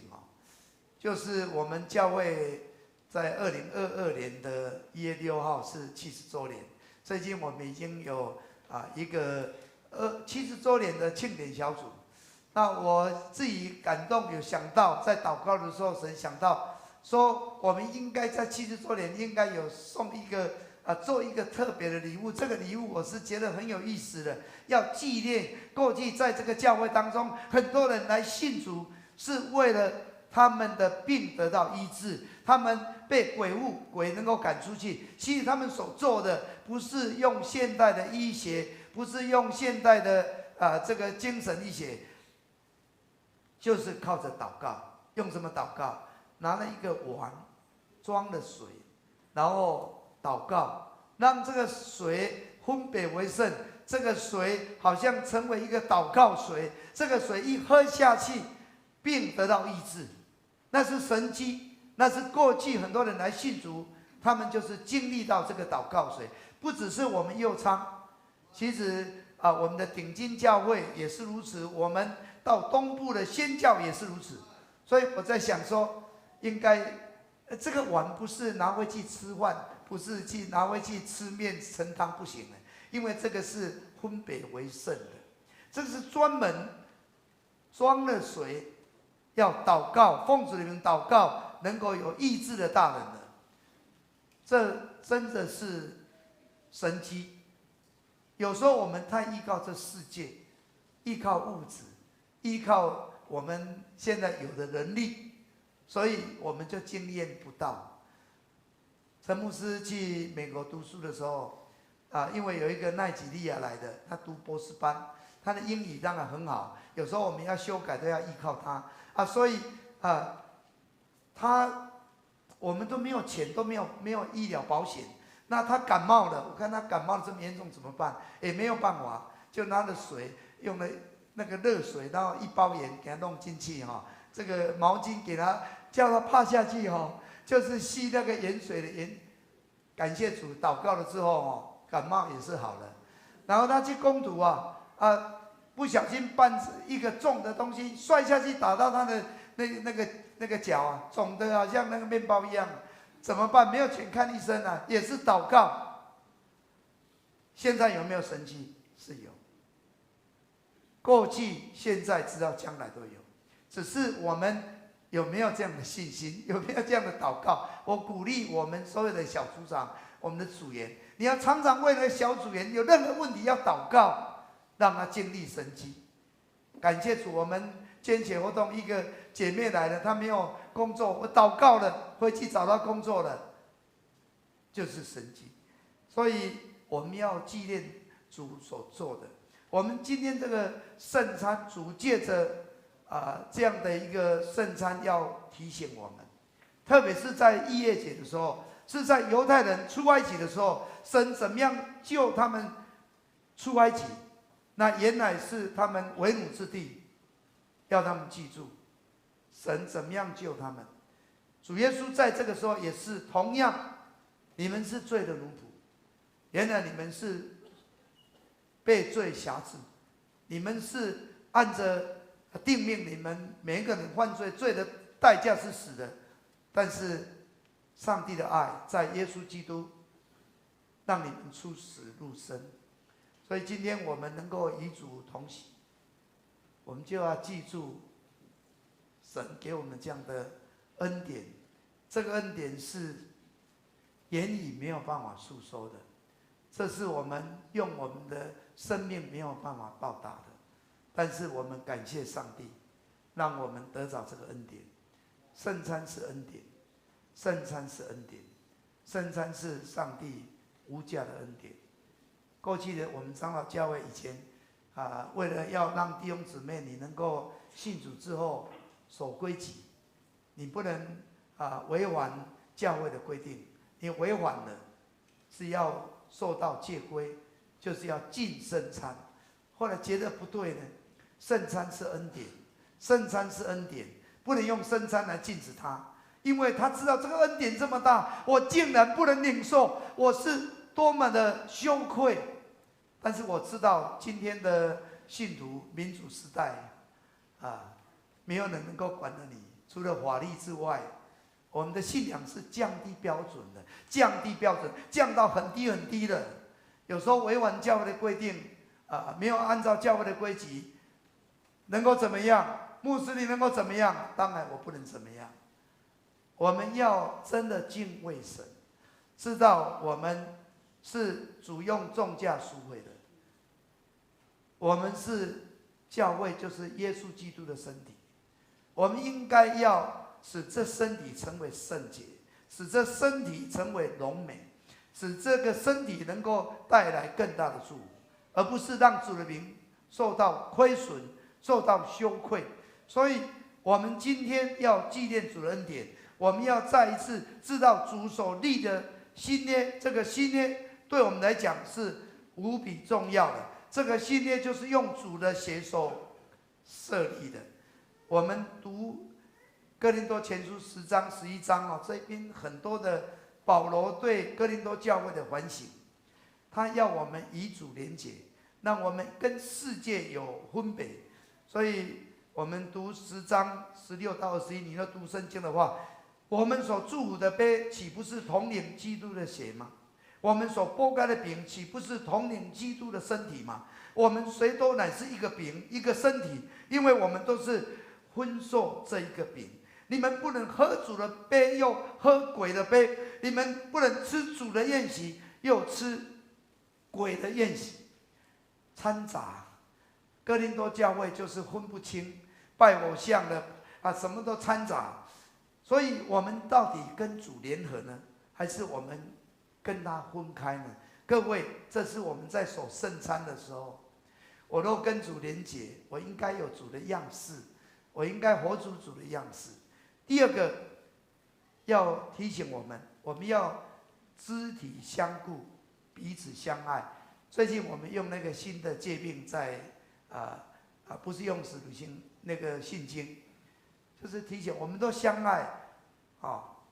就是我们教会在2022年的1月6号是70周年，最近我们已经有一个70周年的庆典小组。那我自己感动，有想到在祷告的时候，神想到说，我们应该在70周年应该有送一个做一个特别的礼物。这个礼物我是觉得很有意思的，要纪念过去在这个教会当中，很多人来信主是为了他们的病得到医治，他们被鬼能够赶出去。其实他们所做的不是用现代的医学，不是用现代的这个精神医学，就是靠着祷告。用什么祷告？拿了一个碗装了水，然后祷告，让这个水分别为圣。这个水好像成为一个祷告水，这个水一喝下去，病得到医治，那是神迹。那是过去很多人来信主，他们就是经历到这个祷告水。不只是我们右昌，其实我们的顶金教会也是如此，我们到东部的宣教也是如此。所以我在想说，应该这个碗不是拿回去吃饭，不是拿回去吃面盛汤，不行的，因为这个是分别为圣的，这个是专门装了水，要祷告，奉主的名祷告，能够有医治的大能的。这真的是神迹。有时候我们太依靠这世界，依靠物质，依靠我们现在有的能力，所以我们就经验不到。陈牧师去美国读书的时候因为有一个奈及利亚来的，他读博士班，他的英语当然很好，有时候我们要修改都要依靠他所以我们都没有钱，都没有医疗保险。那他感冒了，我看他感冒这么严重怎么办？也没有办法，就拿了水，用了那个热水，然后一包盐给他弄进去这个毛巾给他，叫他趴下去就是吸那个盐水的盐。感谢主，祷告了之后感冒也是好了。然后他去攻读不小心搬一个重的东西摔下去，打到他的那个脚肿得好像那个面包一样，怎么办？没有钱看医生也是祷告。现在有没有神迹？是有。过去、现在、直到将来都有，只是我们有没有这样的信心，有没有这样的祷告？我鼓励我们所有的小组长，我们的组员，你要常常为了小组员有任何问题要祷告，让他经历神迹。感谢主，我们捐血活动一个姐妹来了，她没有工作，我祷告了，回去找到工作了，就是神迹。所以我们要纪念主所做的。我们今天这个圣餐，主借着这样的一个圣餐要提醒我们，特别是在逾越节的时候，是在犹太人出埃及的时候，神怎么样救他们出埃及？那原来是他们为奴之地，要他们记住神怎么样救他们。主耶稣在这个时候也是同样你们是罪的奴仆，原来你们是被罪辖制，你们是按着定命，你们每一个人犯罪，罪的代价是死的，但是上帝的爱在耶稣基督让你们出死入生，所以今天我们能够与主同行，我们就要记住神给我们这样的恩典，这个恩典是言语没有办法诉说的，这是我们用我们的生命没有办法报答的，但是我们感谢上帝，让我们得着这个恩典。圣餐是恩典，圣餐是恩典，圣餐是上帝无价的恩典。过去的我们长老教会以前为了要让弟兄姊妹你能够信主之后守规矩，你不能违反教会的规定，你违反了是要受到戒规，就是要禁圣餐。后来觉得不对呢，圣餐是恩典，圣餐是恩典，不能用圣餐来禁止它，因为他知道这个恩典这么大，我竟然不能领受，我是多么的羞愧。但是我知道今天的信徒民主时代没有人能够管得你，除了法律之外，我们的信仰是降低标准的，降低标准，降到很低很低的。有时候违反教会的规定没有按照教会的规矩，能够怎么样？牧师你能够怎么样？当然我不能怎么样。我们要真的敬畏神，知道我们是主用重价赎回的，我们是教会，就是耶稣基督的身体。我们应该要使这身体成为圣洁，使这身体成为荣美，使这个身体能够带来更大的祝福，而不是让主的名受到亏损，受到羞愧。所以我们今天要纪念主的恩典，我们要再一次知道主所立的新约，这个新约对我们来讲是无比重要的。这个新约就是用主的血所设立的。我们读哥林多前书10章11章这边很多的保罗对哥林多教会的反省，他要我们与主连结，让我们跟世界有分别。所以我们读10章16到21，你要读圣经的话，我们所祝福的杯，岂不是统领基督的血吗？我们所拨开的饼，岂不是统领基督的身体吗？我们谁都乃是一个饼，一个身体，因为我们都是分受这一个饼。你们不能喝主的杯，又喝鬼的杯；你们不能吃主的宴席，又吃鬼的宴席。掺杂，哥林多教会就是分不清，拜偶像的什么都掺杂。所以我们到底跟主联合呢，还是我们跟他分开呢？各位，这是我们在守圣餐的时候，我若跟主连结，我应该有主的样式，我应该活出主的样式。第二个，要提醒我们，我们要肢体相顾，彼此相爱。最近我们用那个新的诫命在不是用使徒行那个信经，就是提醒我们都相爱，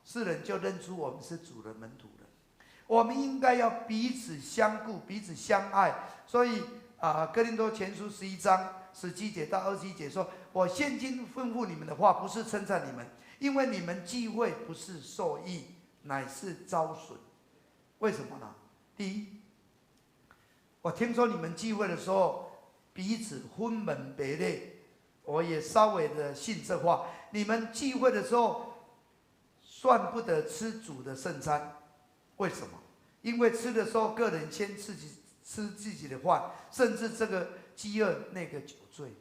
世人就认出我们是主的门徒了。我们应该要彼此相顾，彼此相爱。所以哥林多前书11章17节到21节说：“我现今吩咐你们的话，不是称赞你们，因为你们聚会不是受益，乃是遭损。”为什么呢？第一，我听说你们聚会的时候彼此分门别类，我也稍微的信这话。你们聚会的时候算不得吃主的圣餐，为什么？因为吃的时候个人先吃自己的饭，甚至这个饥饿那个酒醉。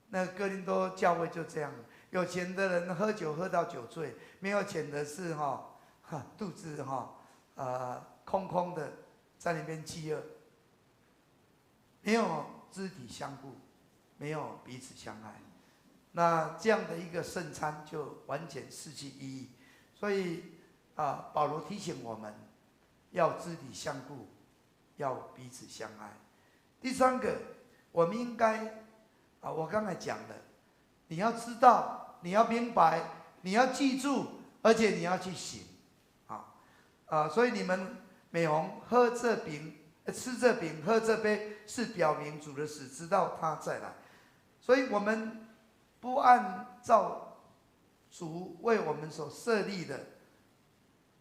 那哥林多教会就这样，有钱的人喝酒喝到酒醉，没有钱的是肚子空空的，在那边饥饿，没有肢体相顾，没有彼此相爱，那这样的一个圣餐就完全失去意义。所以保罗提醒我们要肢体相顾，要彼此相爱。第三个，我们应该我刚才讲的，你要知道，你要明白，你要记住，而且你要去行所以你们每逢喝这饼、吃这饼、喝这杯，是表明主的死，直到他再来。所以我们不按照主为我们所设立的，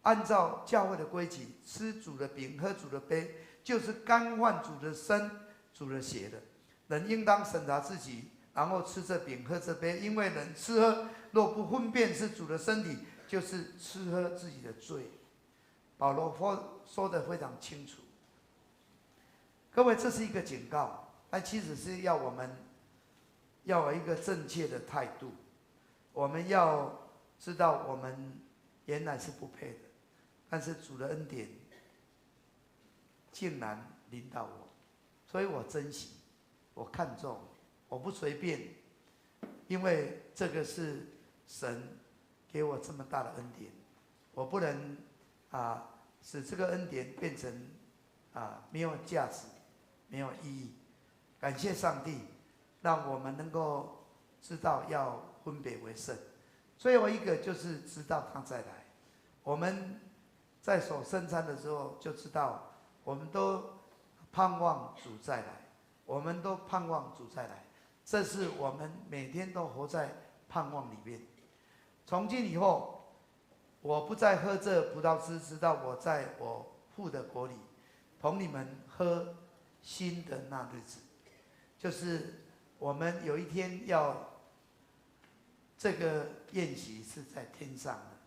按照教会的规矩吃主的饼、喝主的杯，就是干犯主的身、主的血的。人应当审查自己，然后吃这饼、喝这杯，因为人吃喝若不分辨是主的身体，就是吃喝自己的罪。保罗说得非常清楚。各位，这是一个警告，但其实是要我们要有一个正确的态度。我们要知道，我们原来是不配的，但是主的恩典竟然临到我，所以我珍惜，我看重，我不随便，因为这个是神给我这么大的恩典，我不能使这个恩典变成没有价值、没有意义。感谢上帝，让我们能够知道要分别为圣。最后一个就是知道他再来。我们在守圣餐的时候就知道，我们都盼望主再来，我们都盼望主再来。这是我们每天都活在盼望里面。从今以后，我不再喝这葡萄汁，直到我在我父的国里同你们喝新的那日子。就是我们有一天要这个宴席是在天上的，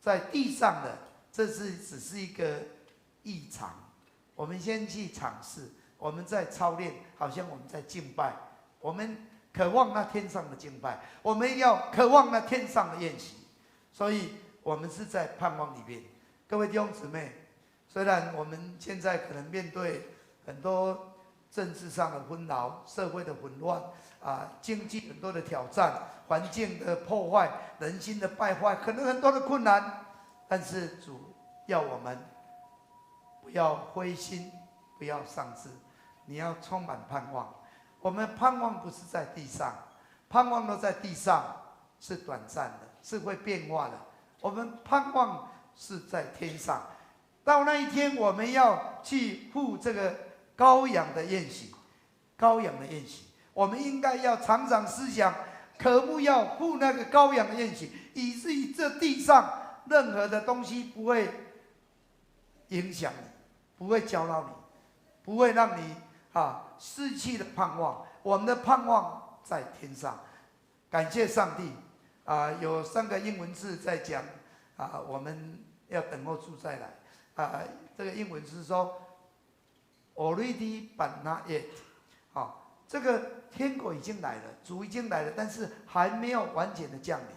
在地上的这只是一个异常。我们先去尝试，我们在操练，好像我们在敬拜，我们渴望那天上的敬拜，我们要渴望那天上的宴席。所以我们是在盼望里面。各位弟兄姊妹，虽然我们现在可能面对很多政治上的纷扰、社会的混乱经济很多的挑战、环境的破坏、人心的败坏，可能很多的困难，但是主要我们不要灰心，不要丧志，你要充满盼望。我们盼望不是在地上，盼望都在地上是短暂的，是会变化的。我们盼望是在天上，到那一天我们要去赴这个羔羊的宴席，羔羊的宴席，我们应该要常常思想，渴慕要赴那个羔羊的宴席，以至于这地上任何的东西不会影响你，不会搅扰你，不会让你失去了盼望。我们的盼望在天上。感谢上帝有3个英文字在讲我们要等候主再来这个英文是说 already but not yet 这个天国已经来了，主已经来了，但是还没有完全的降临，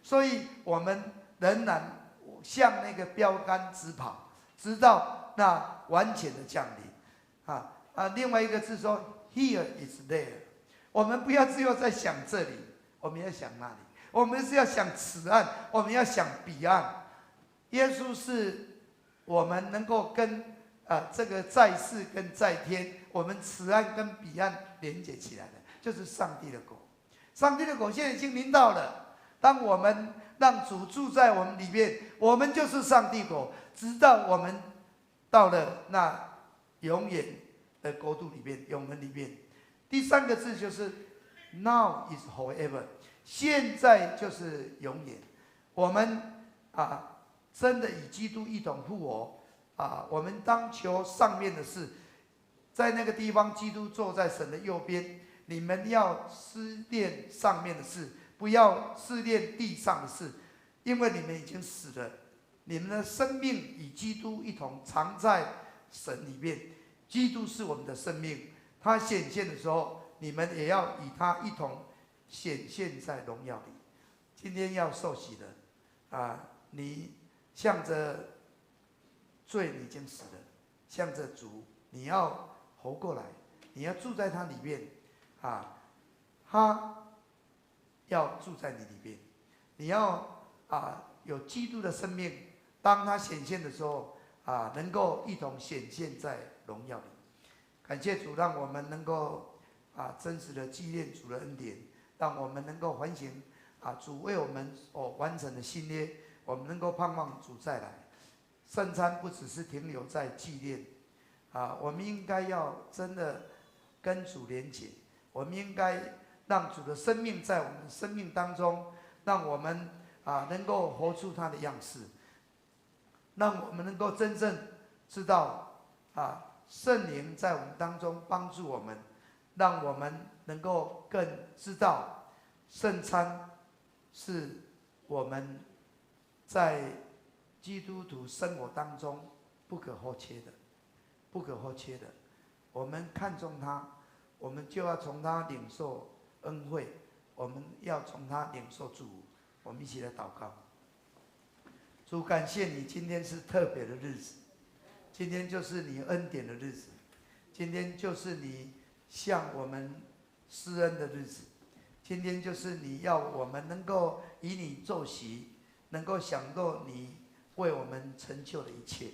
所以我们仍然向那个标杆直跑，直到那完全的降临另外一个字说 here is there， 我们不要只有在想这里，我们要想那里，我们是要想此岸，我们要想彼岸。耶稣是我们能够跟这个在世跟在天，我们此岸跟彼岸连接起来的，就是上帝的国。上帝的国现在已经临到了，当我们让主住在我们里面，我们就是上帝国，直到我们到了那永远的国度里面，永恒里面。第3个字就是 Now is forever， 现在就是永远。我们真的与基督一同复活我们当求上面的事，在那个地方，基督坐在神的右边。你们要思念上面的事，不要思念地上的事，因为你们已经死了，你们的生命与基督一同藏在神里面。基督是我们的生命，他显现的时候，你们也要与他一同显现在荣耀里。今天要受洗的你向着罪你已经死了，向着主你要活过来，你要住在他里面他要住在你里面，你要有基督的生命，当他显现的时候能够一同显现在荣耀里。感谢主，让我们能够真实的纪念主的恩典，让我们能够反省主为我们所完成的新约，我们能够盼望主再来。圣餐不只是停留在纪念，我们应该要真的跟主连结，我们应该让主的生命在我们的生命当中，让我们能够活出他的样式，让我们能够真正知道圣灵在我们当中帮助我们，让我们能够更知道圣餐是我们在基督徒生活当中不可或缺的，不可或缺的。我们看重它，我们就要从它领受恩惠，我们要从它领受祝福。我们一起来祷告。主，感谢你，今天是特别的日子，今天就是你恩典的日子，今天就是你向我们施恩的日子，今天就是你要我们能够以你作席，能够享受你为我们成就的一切。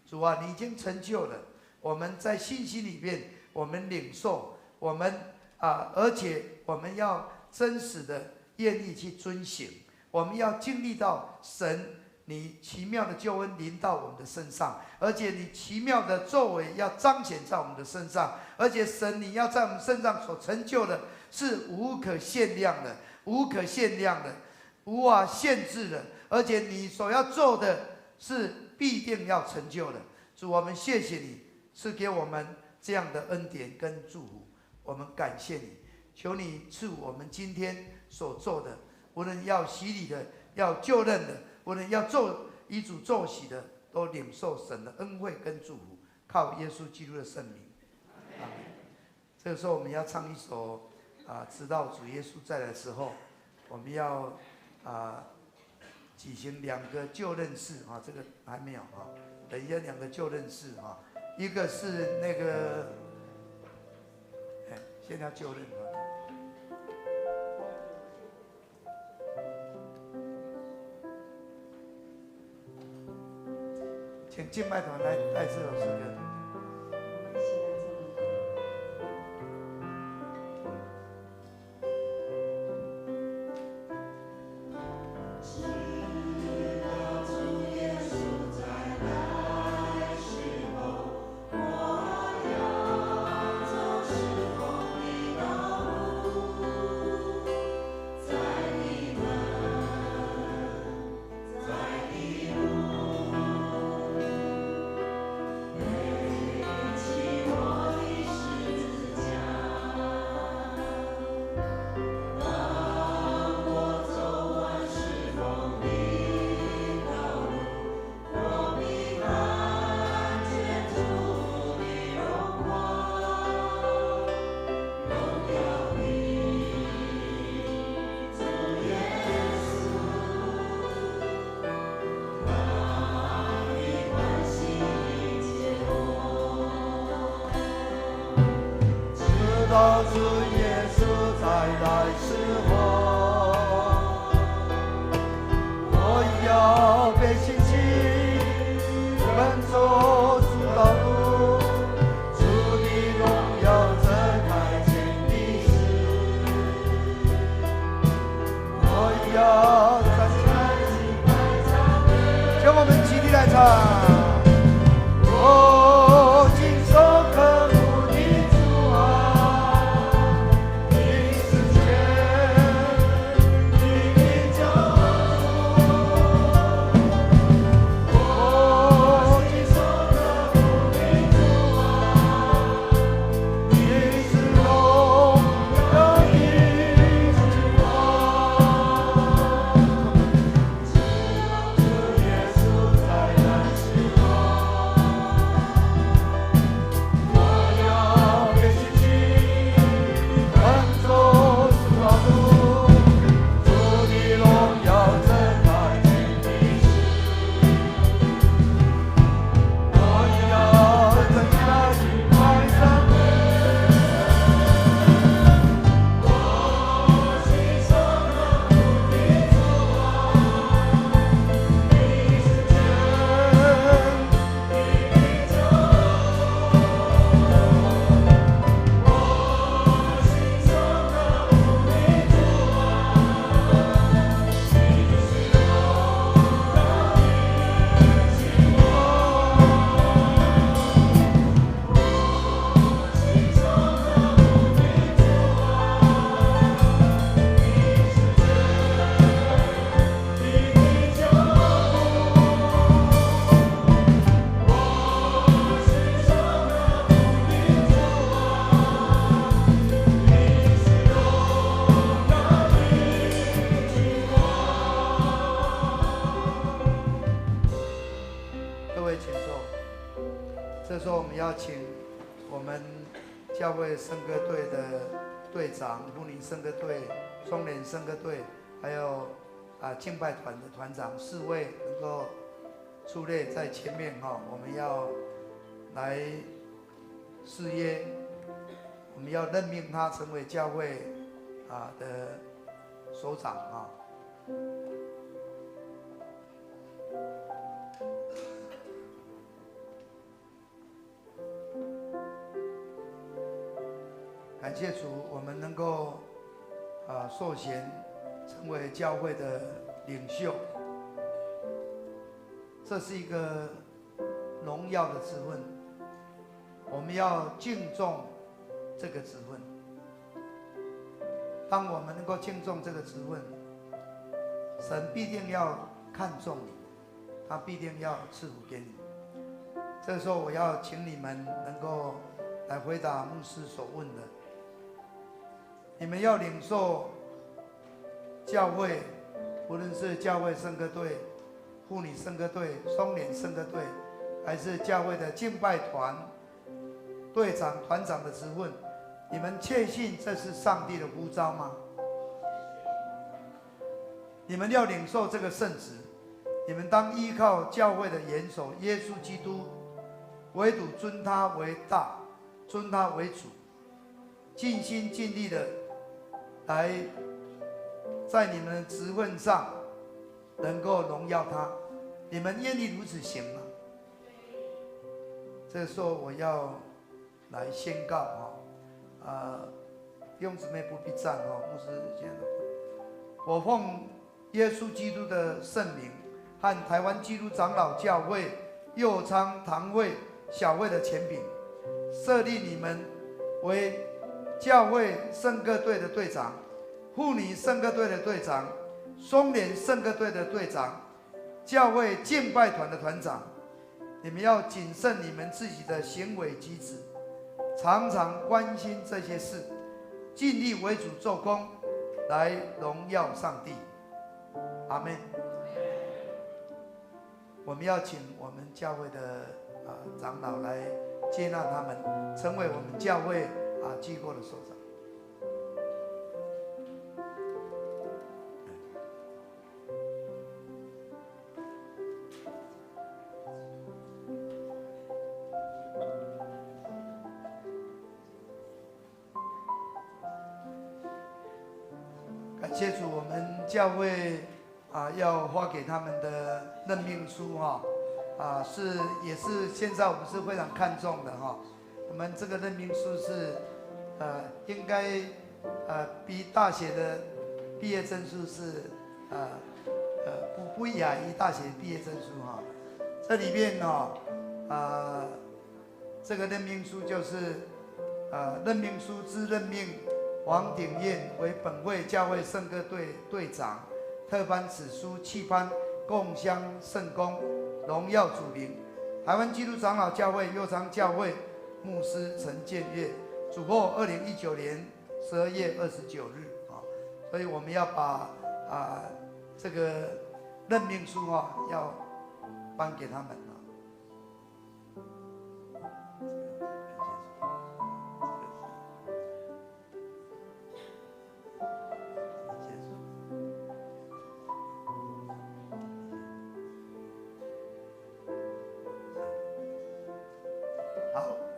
主啊，你已经成就了，我们在信心里面，我们领受，我们而且我们要真实的愿意去遵行，我们要经历到神你奇妙的救恩临到我们的身上，而且你奇妙的作为要彰显在我们的身上，而且神你要在我们身上所成就的是无可限量的，无可限量的，无法限制的，而且你所要做的是必定要成就的。主，我们谢谢你赐给我们这样的恩典跟祝福，我们感谢你，求你赐我们今天所做的，无论要洗礼的，要就任的，无论要做以主做喜的，都领受神的恩惠跟祝福，靠耶稣基督的圣名，阿们。这个时候我们要唱一首直到主耶稣再来的时候，我们要举行2个就任式这个还没有等一下2个就任式一个是那个现在要就任请敬拜团来带这首诗歌。到主耶稣再来时候，我要被兴起，奔走主道路，主的荣耀遮盖天地时，我要站起来，让我们集体来唱。耶稣再来。要请我们教会圣歌队的队长、妇女圣歌队、双联圣歌队，还有敬拜团的团长4位能够出列在前面哈，我们要来誓约，我们要任命他成为教会的首长啊。感谢主，我们能够受选成为教会的领袖，这是一个荣耀的职分，我们要敬重这个职分。当我们能够敬重这个职分，神必定要看重你，他必定要赐福给你。这个时候，我要请你们能够来回答牧师所问的。你们要领受教会，无论是教会圣歌队、妇女圣歌队、双联圣歌队，还是教会的敬拜团队长、团长的职分，你们确信这是上帝的呼召吗？你们要领受这个圣职，你们当依靠教会的元首耶稣基督，唯独尊他为大，尊他为主，尽心尽力的来在你们的职分上能够荣耀他。你们愿意如此行吗？这时候我要来宣告弟兄姊妹不必站牧师现在我奉耶稣基督的圣名和台湾基督长老教会右昌堂会小会的权柄，设立你们为教会圣歌队的队长、妇女圣歌队的队长、双联圣歌队的队长、教会敬拜团的团长。你们要谨慎你们自己的行为举止，常常关心这些事，尽力为主做工，来荣耀上帝。阿们。我们要请我们教会的长老来接纳他们，成为我们教会机构的首长。感谢主，我们教会要发给他们的任命书也是现在我们是非常看重的我们这个任命书是应该比大学的毕业证书是不亚于大学毕业证书这里面这个任命书就是任命书之任命王鼎燕为本会教会圣歌队队长，特颁此书期盼共襄圣功，荣耀主名。台湾基督长老教会右昌教会牧师陈建岳，主后2019年12月29日所以我们要把这个任命书要颁给他们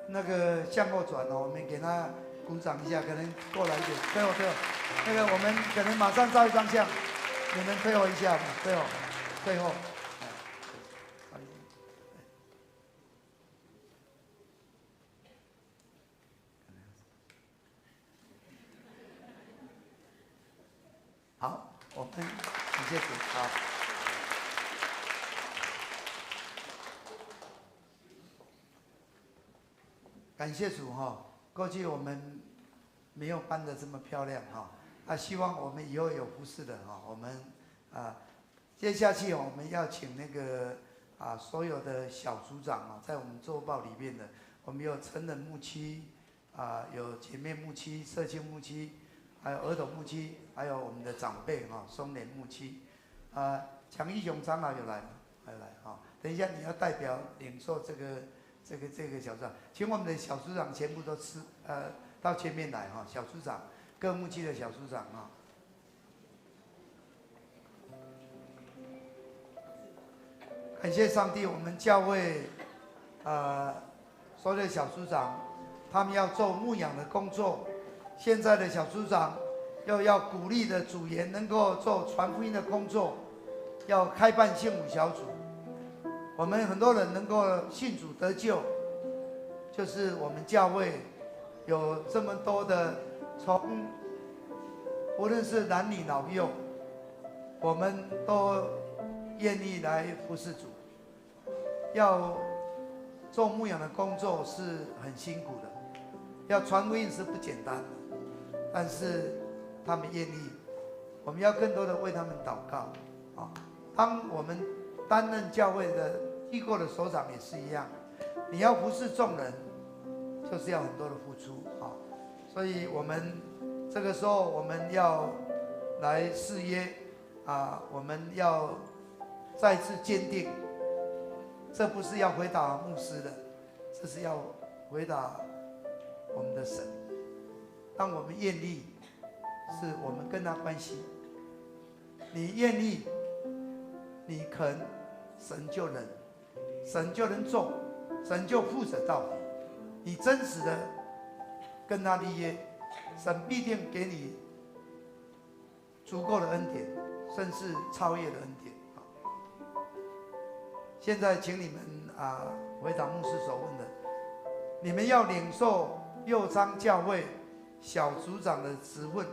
那个向后转我们给他鼓掌一下，可能过来一点，退后。那个我们可能马上照一张相，你们退后一下，退后。好，我们感谢主，好。感谢主过去我们没有办得这么漂亮希望我们以后有服侍的我们接下去我们要请那个所有的小组长在我们周报里面的，我们有成人牧区有姐妹牧区、社青牧区，还有儿童牧区，还有我们的长辈双联牧区蒋义雄长老有来吗？还有来等一下你要代表领受这个这个小组长，请我们的小组长全部都到前面来哈，小组长，各牧区的小组长哈。感谢上帝，我们教会所有的小组长，他们要做牧养的工作。现在的小组长又要鼓励的组员能够做传福音的工作，要开办信母小组。我们很多人能够信主得救，就是我们教会有这么多的无论是男女老幼，我们都愿意来服侍主。要做牧养的工作是很辛苦的，要传福音是不简单的，但是他们愿意，我们要更多的为他们祷告啊。当我们担任教会的机构的首长也是一样，你要服侍众人，就是要很多的付出啊。所以我们这个时候我们要来誓约啊，我们要再次坚定。这不是要回答牧师的，这是要回答我们的神。当我们愿意，是我们跟他关系。你愿意，你肯，神就能，神就能做，神就负责到底。你真实的跟他立约，神必定给你足够的恩典，甚至超越的恩典。现在请你们回答牧师所问的，你们要领受右昌教会小组长的职分，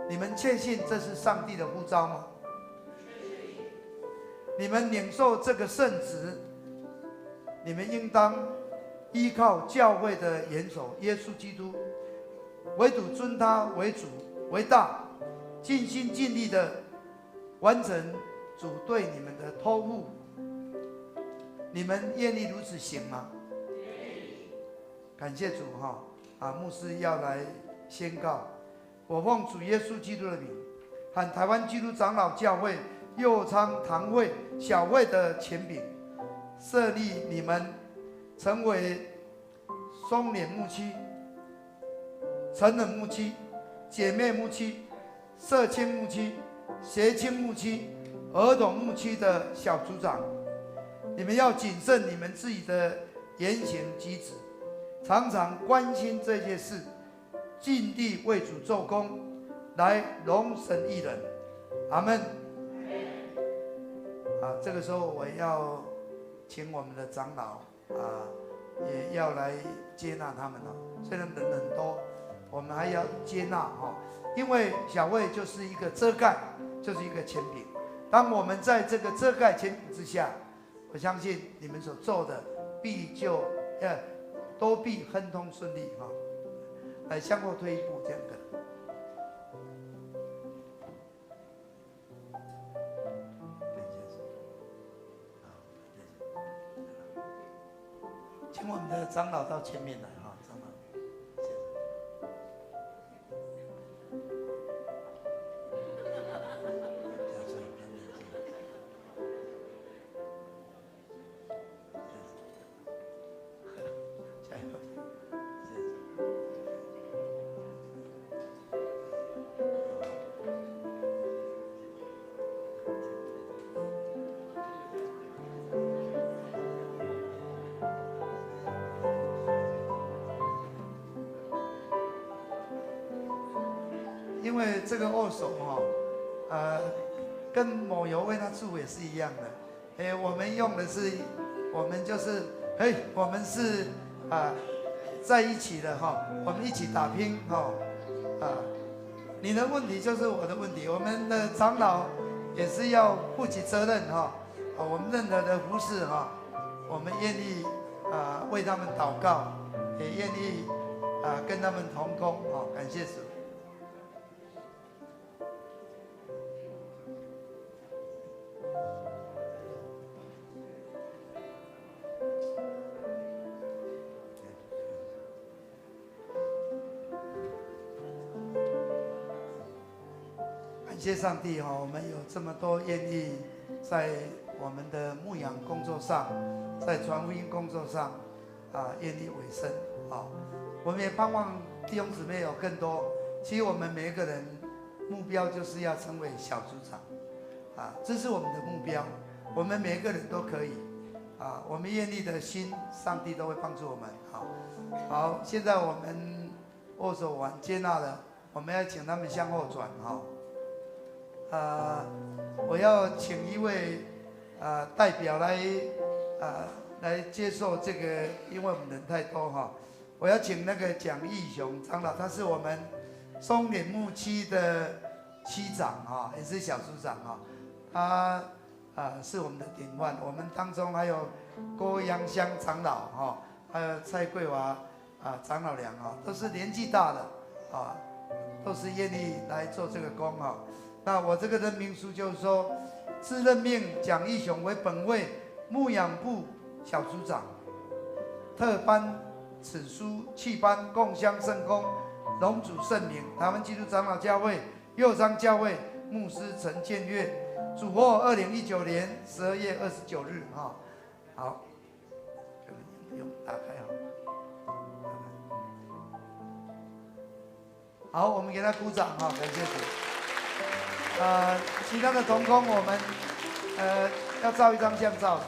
你们确信这是上帝的呼召吗？你们领受这个圣职，你们应当依靠教会的元首耶稣基督，唯独尊他为主为大，尽心尽力的完成主对你们的托付。你们愿意如此行吗？感谢主牧师要来宣告，我奉主耶稣基督的名，和台湾基督长老教会右昌堂会小会的权柄，设立你们成为松脸牧区、成人牧区、姐妹牧区、社青牧区、协青牧区、儿童牧区的小组长。你们要谨慎你们自己的言行举止，常常关心这些事，尽力为主做工，来荣神益人。阿们。这个时候我要请我们的长老也要来接纳他们虽然人很多，我们还要接纳因为小会就是一个遮盖，就是一个权柄。当我们在这个遮盖权柄之下，我相信你们所做的都必亨通顺利来向后退一步，这样的。请我们的长老到前面来长老。因为这个握手跟抹油为他祝也是一样的。我们用的是，我们就是我们是在一起的我们一起打拼你的问题就是我的问题，我们的长老也是要负起责任我们任何的服事我们愿意为他们祷告，也愿意跟他们同工感谢主。感谢上帝我们有这么多愿意在我们的牧养工作上，在传福音工作上愿意委身啊。我们也盼望弟兄姊妹有更多。其实我们每一个人目标就是要成为小组长这是我们的目标。我们每一个人都可以我们愿意的心，上帝都会帮助我们。好，现在我们握手完接纳了，我们要请他们向后转我要请一位代表来接受这个，因为我们人太多我要请那个蒋义雄长老，他是我们松脸牧区的区长也是小组长他是我们的典范。我们当中还有郭阳香长老还有蔡桂华长老娘都是年纪大的都是愿意来做这个工那我这个任命书就是说，自任命蒋义雄为本位牧养部小组长，特颁此书弃颁共襄圣公荣主圣名台湾基督长老教会右昌教会牧师陈建岳，主获2019年12月29日好，不用打开好，我们给他鼓掌感谢主。其他的同工我们要照一张相照，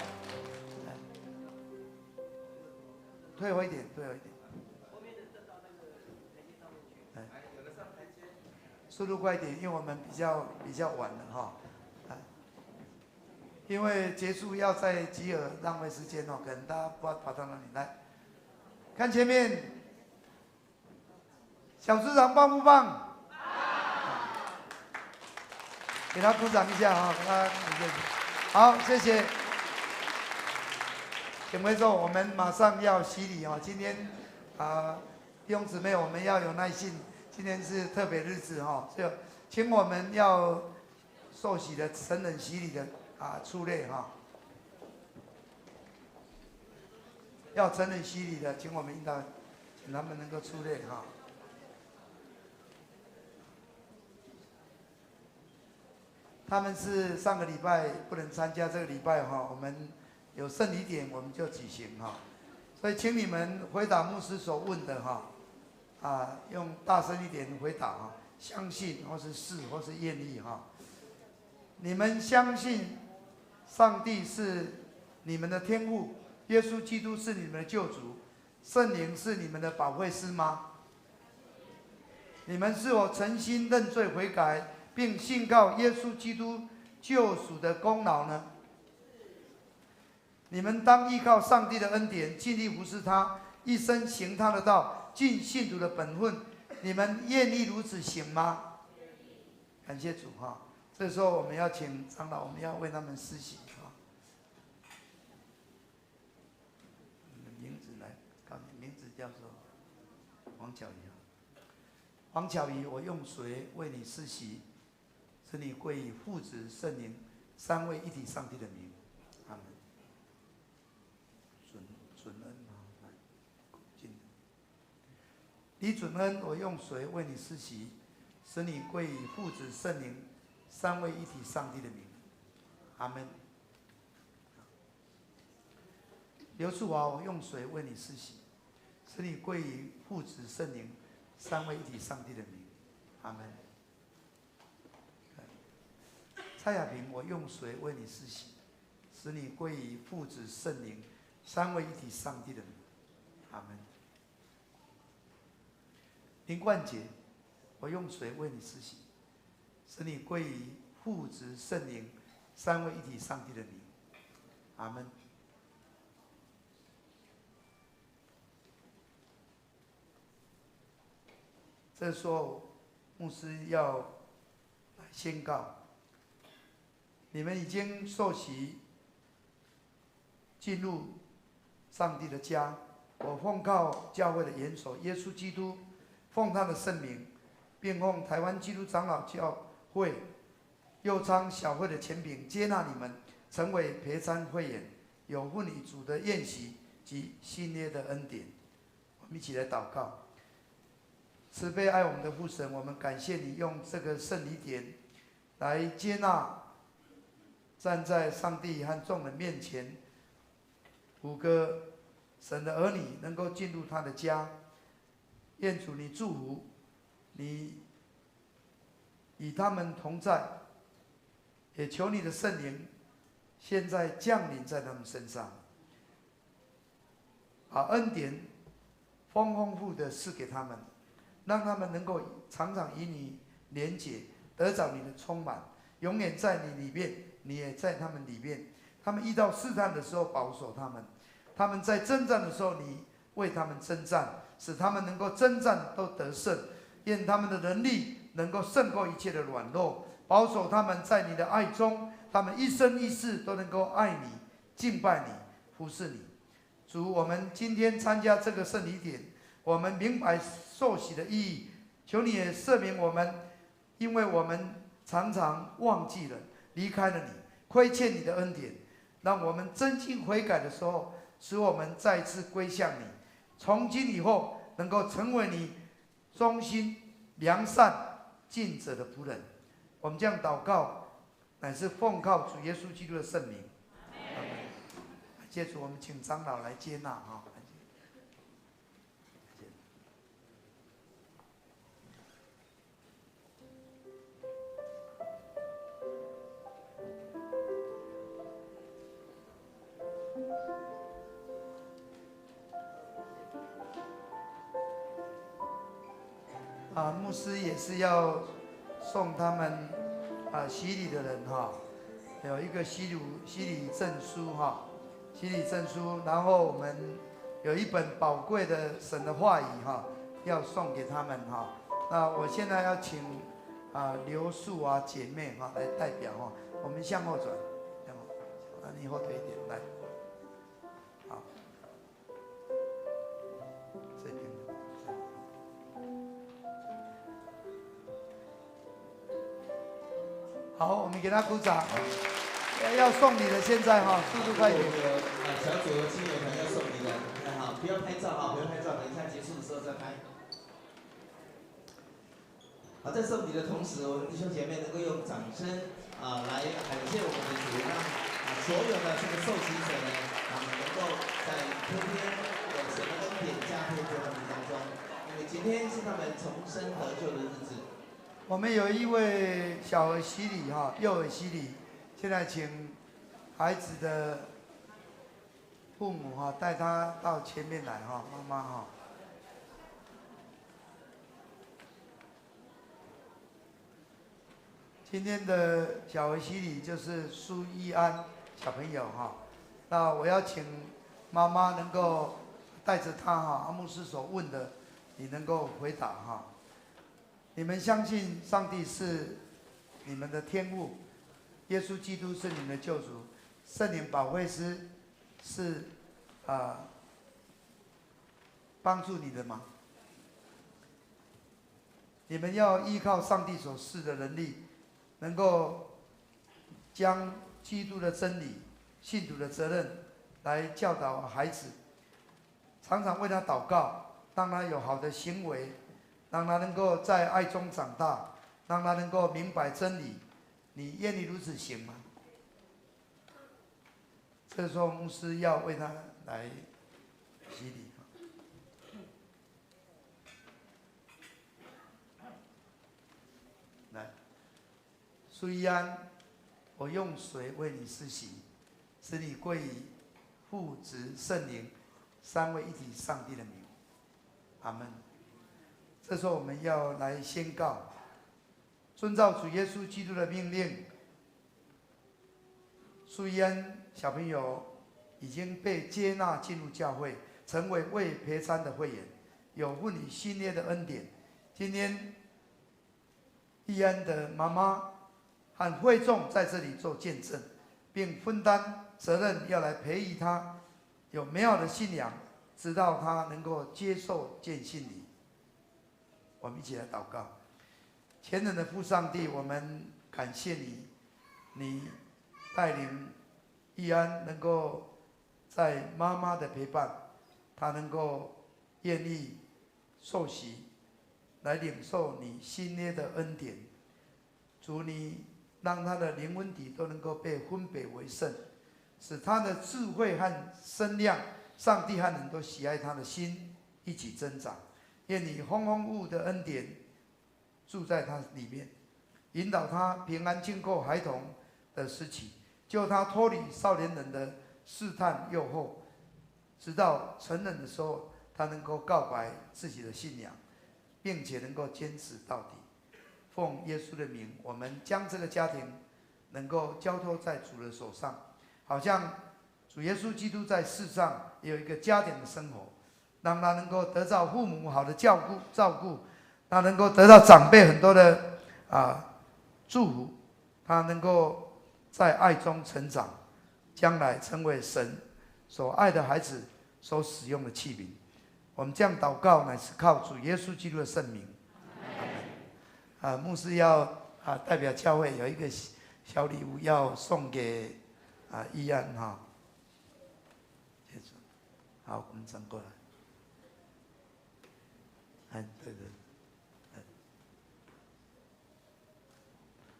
退回一点，速度快一点，因为我们比较晚了因为结束要再集合，浪费时间可能大家不知道跑到哪里来。看前面，小组长棒不棒？给他鼓掌一下好，谢谢。请回座，我们马上要洗礼今天弟兄姊妹，我们要有耐心。今天是特别日子所以请我们要受洗的成人洗礼的出列要成人洗礼的，请我们引导，请他们能够出列他们是上个礼拜不能参加，这个礼拜我们有圣礼典，我们就举行所以请你们回答牧师所问的用大声一点回答相信或是是或是愿意你们相信上帝是你们的天父，耶稣基督是你们的救主，圣灵是你们的保惠师吗？你们是否诚心认罪悔改，并信靠耶稣基督救赎的功劳呢？你们当依靠上帝的恩典，尽力服侍他，一生行他的道，尽信徒的本分。你们愿意如此行吗？感谢主这时候我们要请长老，我们要为他们施洗名字来告诉你，名字叫做王巧仪王巧仪，我用水为你施洗，使你归于父子圣灵三位一体上帝的名。阿门。准恩李准恩，我用水为你施洗，使你归于父子圣灵三位一体上帝的名。阿门。刘树华，我用水为你施洗，使你归于父子圣灵三位一体上帝的名。阿门。蔡雅萍，我用水为你施洗，使你归于父子圣灵三位一体上帝的名。阿门。林冠杰，我用水为你施洗，使你归于父子圣灵三位一体上帝的名。阿门。这时候，牧师要来宣告：你们已经受洗，进入上帝的家。我奉靠教会的元首耶稣基督，奉他的圣名，并奉台湾基督长老教会右昌小会的权柄，接纳你们成为陪参会员，有份于主的宴席及新约的恩典。我们一起来祷告。慈悲爱我们的父神，我们感谢你用这个圣礼典来接纳站在上帝和众人面前5个神的儿女能够进入他的家。愿主你祝福，你与他们同在，也求你的圣灵现在降临在他们身上，把恩典丰富的赐给他们，让他们能够常常与你连结，得着你的充满，永远在你里面，你也在他们里面。他们遇到试探的时候保守他们，他们在征战的时候你为他们征战，使他们能够征战都得胜。愿他们的能力能够胜过一切的软弱，保守他们在你的爱中，他们一生一世都能够爱你、敬拜你、服侍你。主，我们今天参加这个圣礼典，我们明白受洗的意义，求你也赦免我们，因为我们常常忘记了、离开了你，亏欠你的恩典。让我们真心悔改的时候，使我们再次归向你，从今以后能够成为你忠心、良善、尽责的仆人。我们这样祷告，乃是奉靠主耶稣基督的圣名。阿门。接着我们请长老来接纳哈。牧师也是要送他们洗礼的人哈，有一个洗礼证书哈，洗礼证书，然后我们有一本宝贵的神的话语哈，要送给他们哈。那我现在要请刘素姐妹哈来代表哈，我们向后转，向后，你后退一点来，好，这边。好，我们给他鼓掌。要送礼的，现在哈，速度快一点。小组的亲友团要送礼的，好，不要拍照哈，不要拍照，等一下结束的时候再拍。好，在送礼的同时，我们弟兄姐妹能够用掌声来感谢我们的主，让所有的这个受洗者呢，能够在天天有神的恩典加添在他们当中，因为今天是他们重生得救的日子。我们有一位小儿洗礼哈，幼儿洗礼，现在请孩子的父母哈带他到前面来哈，妈妈哈。今天的小儿洗礼就是苏一安小朋友哈，那我要请妈妈能够带着他哈，牧师所问的，你能够回答哈。你们相信上帝是你们的天父，耶稣基督是你们的救主，圣灵保惠师是帮助你的吗？你们要依靠上帝所赐的能力，能够将基督的真理、信徒的责任来教导孩子，常常为他祷告，让他有好的行为，让他能够在爱中长大，让他能够明白真理。你愿意如此行吗？这时候牧师要为他来洗礼。来，苏一安，我用水为你施洗，使你归于父、子、圣灵三位一体上帝的名。阿门。这时候我们要来宣告，遵照主耶稣基督的命令，苏一安小朋友已经被接纳进入教会，成为未培参的会员，有份于新约的恩典。今天一安的妈妈和会众在这里做见证，并分担责任，要来培育他有美好的信仰，直到他能够接受见信你。我们一起来祷告。前人的父上帝，我们感谢你，你带领一安能够在妈妈的陪伴，他能够愿意受洗，来领受你新约的恩典。主，你让他的灵魂体都能够被分别为圣，使他的智慧和身量上帝和人都喜爱他的心一起增长。愿你丰丰富富的恩典住在他里面，引导他平安经过孩童的时期，救他脱离少年人的试探诱惑，直到成人的时候，他能够告白自己的信仰，并且能够坚持到底。奉耶稣的名，我们将这个家庭能够交托在主的手上，好像主耶稣基督在世上也有一个家庭的生活，让他能够得到父母好的照顾，他能够得到长辈很多的祝福，他能够在爱中成长，将来成为神所爱的孩子所使用的器皿。我们这样祷告，乃是靠主耶稣基督的圣名。牧师要代表教会有一个小礼物要送给义安哈。好，我们转过来。对。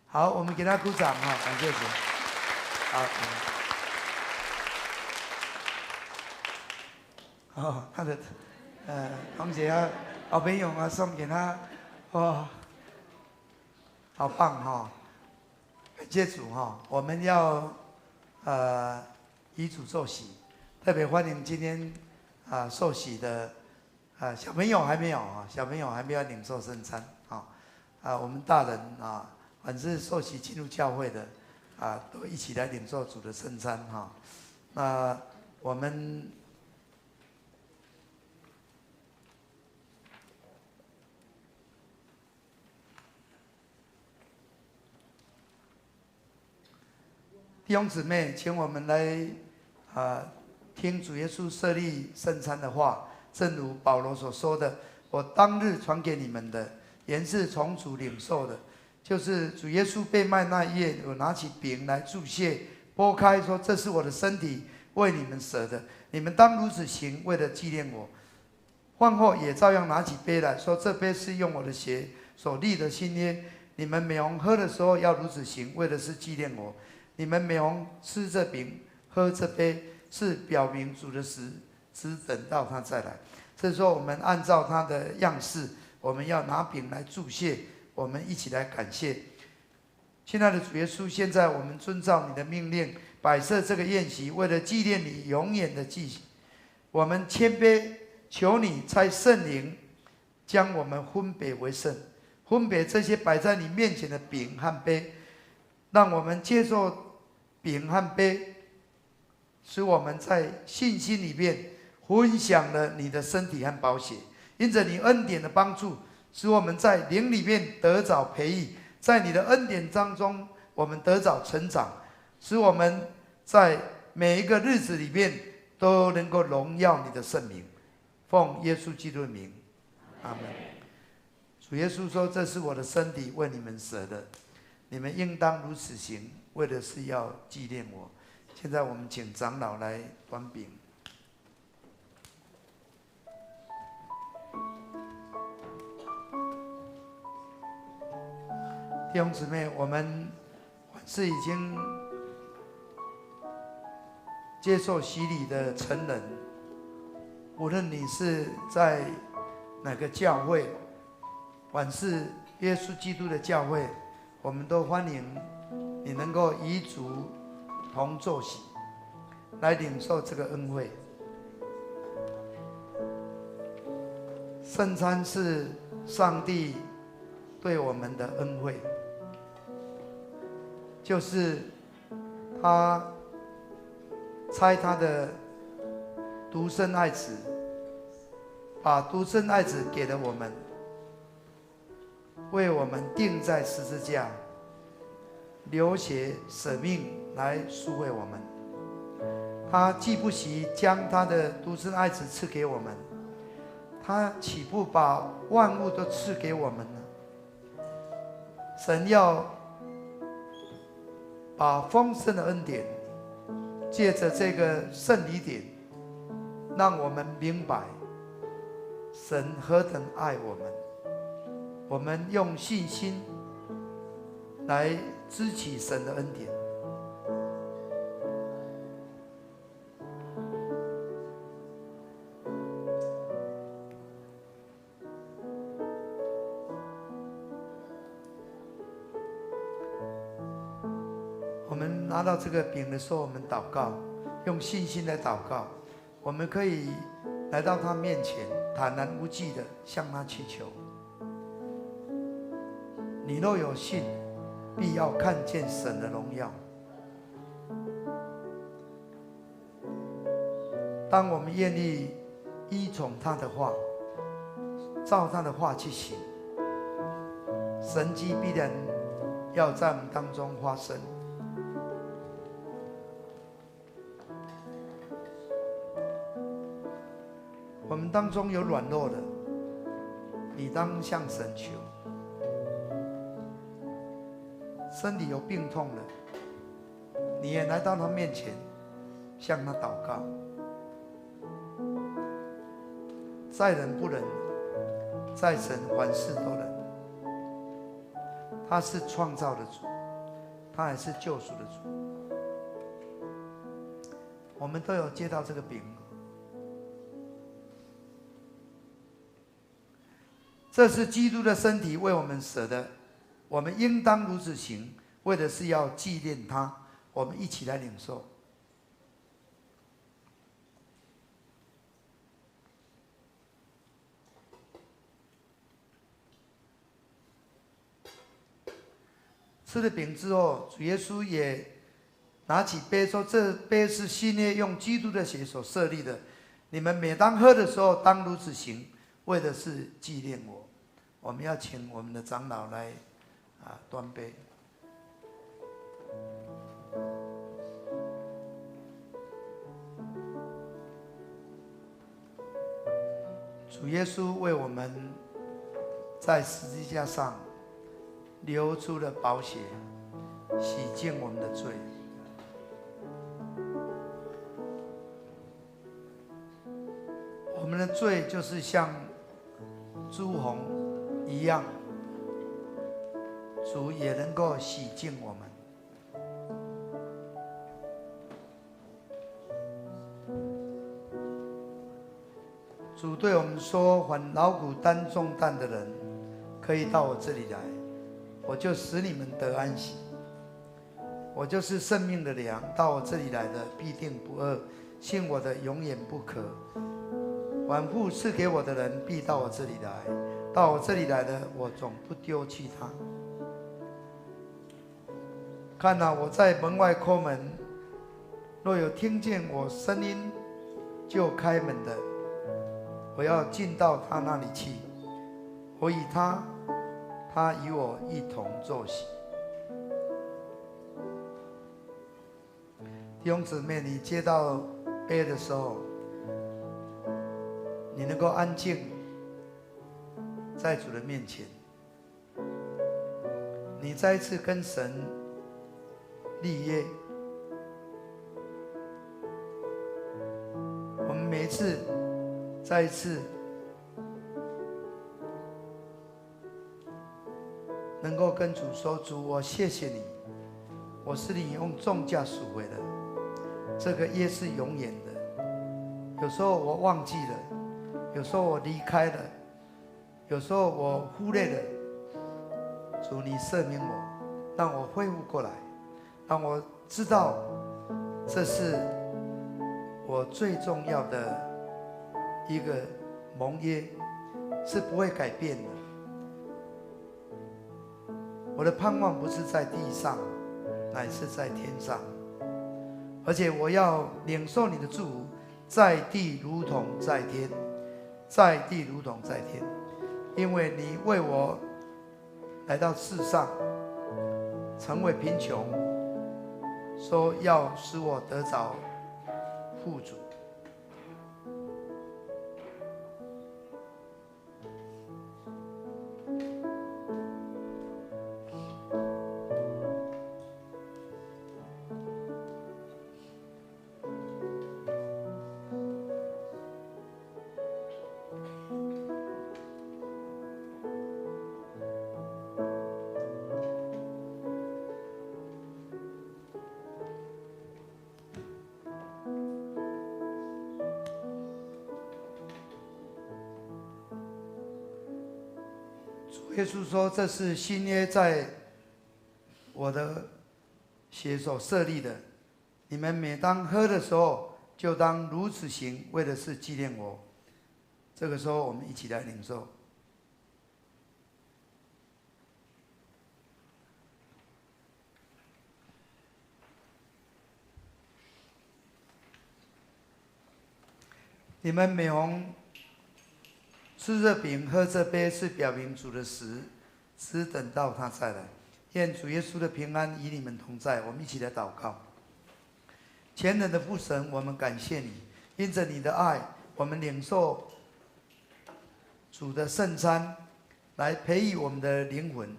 好，我们给他鼓掌哈，感谢主。好，他的同学好朋友送给他，哇，好棒哈！感谢主哈，我们要以主受洗，特别欢迎今天受洗的小朋友还没有小朋友还没有领受圣餐我们大人凡是受洗进入教会的都一起来领受主的圣餐哈。那我们弟兄姊妹，请我们来听主耶稣设立圣餐的话，正如保罗所说的：“我当日传给你们的，原是从主领受的。”就是主耶稣被卖那一夜，我拿起饼来祝谢，拨开说：“这是我的身体，为你们舍的，你们当如此行，为了纪念我。”饭后也照样拿起杯来说：“这杯是用我的血所立的新约，你们每逢喝的时候要如此行，为的是纪念我。你们每逢吃这饼、喝这杯，是表明主的死，只等到他再来。”这时候，我们按照他的样式，我们要拿饼来祝谢，我们一起来感谢。亲爱的主耶稣，现在我们遵照你的命令，摆设这个宴席，为了纪念你永远的记忆。我们谦卑，求你差圣灵将我们分别为圣，分别这些摆在你面前的饼和杯，让我们接受饼和杯，使我们在信心里面分享了你的身体和宝血。因着你恩典的帮助，使我们在灵里面得着培育，在你的恩典当中，我们得着成长，使我们在每一个日子里面都能够荣耀你的圣名。奉耶稣基督的名，阿门。主耶稣说：“这是我的身体，为你们舍的，你们应当如此行，为的是要纪念我。”现在我们请长老来端饼。弟兄姊妹，我们是已经接受洗礼的成人，无论你是在哪个教会，凡是耶稣基督的教会，我们都欢迎你能够与主同作洗，来领受这个恩惠。圣餐是上帝对我们的恩惠，就是他差他的独生爱子，把独生爱子给了我们，为我们钉在十字架，流血舍命来赎回我们。他既不惜将他的独生爱子赐给我们，他岂不把万物都赐给我们呢？神要把丰盛的恩典借着这个圣礼点，让我们明白神何等爱我们。我们用信心来支取神的恩典。们拿到这个饼的时候，我们祷告，用信心来祷告。我们可以来到他面前，坦然无惧的向他祈求。你若有信，必要看见神的荣耀。当我们愿意依从他的话，照他的话去行，神迹必然要在我们当中发生。我们当中有软弱的，你当向神求；身体有病痛的，你也来到他面前，向他祷告。在人不能，在神凡事都能。他是创造的主，他也是救赎的主。我们都有接到这个饼，这是基督的身体为我们舍的，我们应当如此行，为的是要纪念他。我们一起来领受。吃了饼之后，主耶稣也拿起杯说：“这杯是新约用基督的血所设立的，你们每当喝的时候，当如此行，为的是纪念我。”我们要请我们的长老来端杯。主耶稣为我们在十字架上流出了宝血，洗净我们的罪。我们的罪就是像朱红一样，主也能够洗净我们。主对我们说：“凡劳苦担重担的人，可以到我这里来，我就使你们得安息。我就是生命的粮，到我这里来的必定不饿，信我的永远不渴。凡父赐给我的人，必到我这里来，到我这里来的，我总不丢弃他。看哪，我在门外叩门，若有听见我声音就开门的，我要进到他那里去，我与他，他与我一同坐席。”弟兄姊妹，你接到杯的时候，你能够安静在主的面前，你再一次跟神立约。我们每一次再一次能够跟主说：“主，我谢谢你，我是你用重价赎回的，这个约是永远的。有时候我忘记了，有时候我离开了，有时候我忽略了。主，你赦免我，让我恢复过来，让我知道这是我最重要的一个盟约，是不会改变的。我的盼望不是在地上，乃是在天上。而且我要领受你的祝福，在地如同在天，在地如同在天。因为你为我来到世上，成为贫穷，说要使我得着富足。耶稣说：“这是新约在我的血所设立的。你们每当喝的时候，就当如此行，为的是纪念我。这个时候，我们一起来领受。你们每逢吃这饼、喝这杯，是表明主的死，只等到他再来。愿主耶稣的平安与你们同在。我们一起来祷告。全能的父神，我们感谢你，因着你的爱，我们领受主的圣餐，来培育我们的灵魂，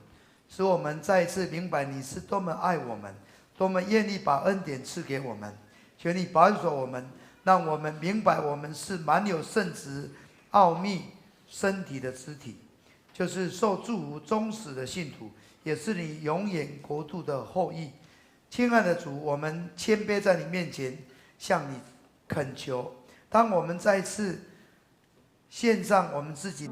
使我们再一次明白你是多么爱我们，多么愿意把恩典赐给我们。求你保守我们，让我们明白我们是满有圣职、奥秘身体的肢体，就是受祝福终死的信徒，也是你永远国度的后裔。亲爱的主，我们谦卑在你面前，向你恳求。当我们再次献上我们自己。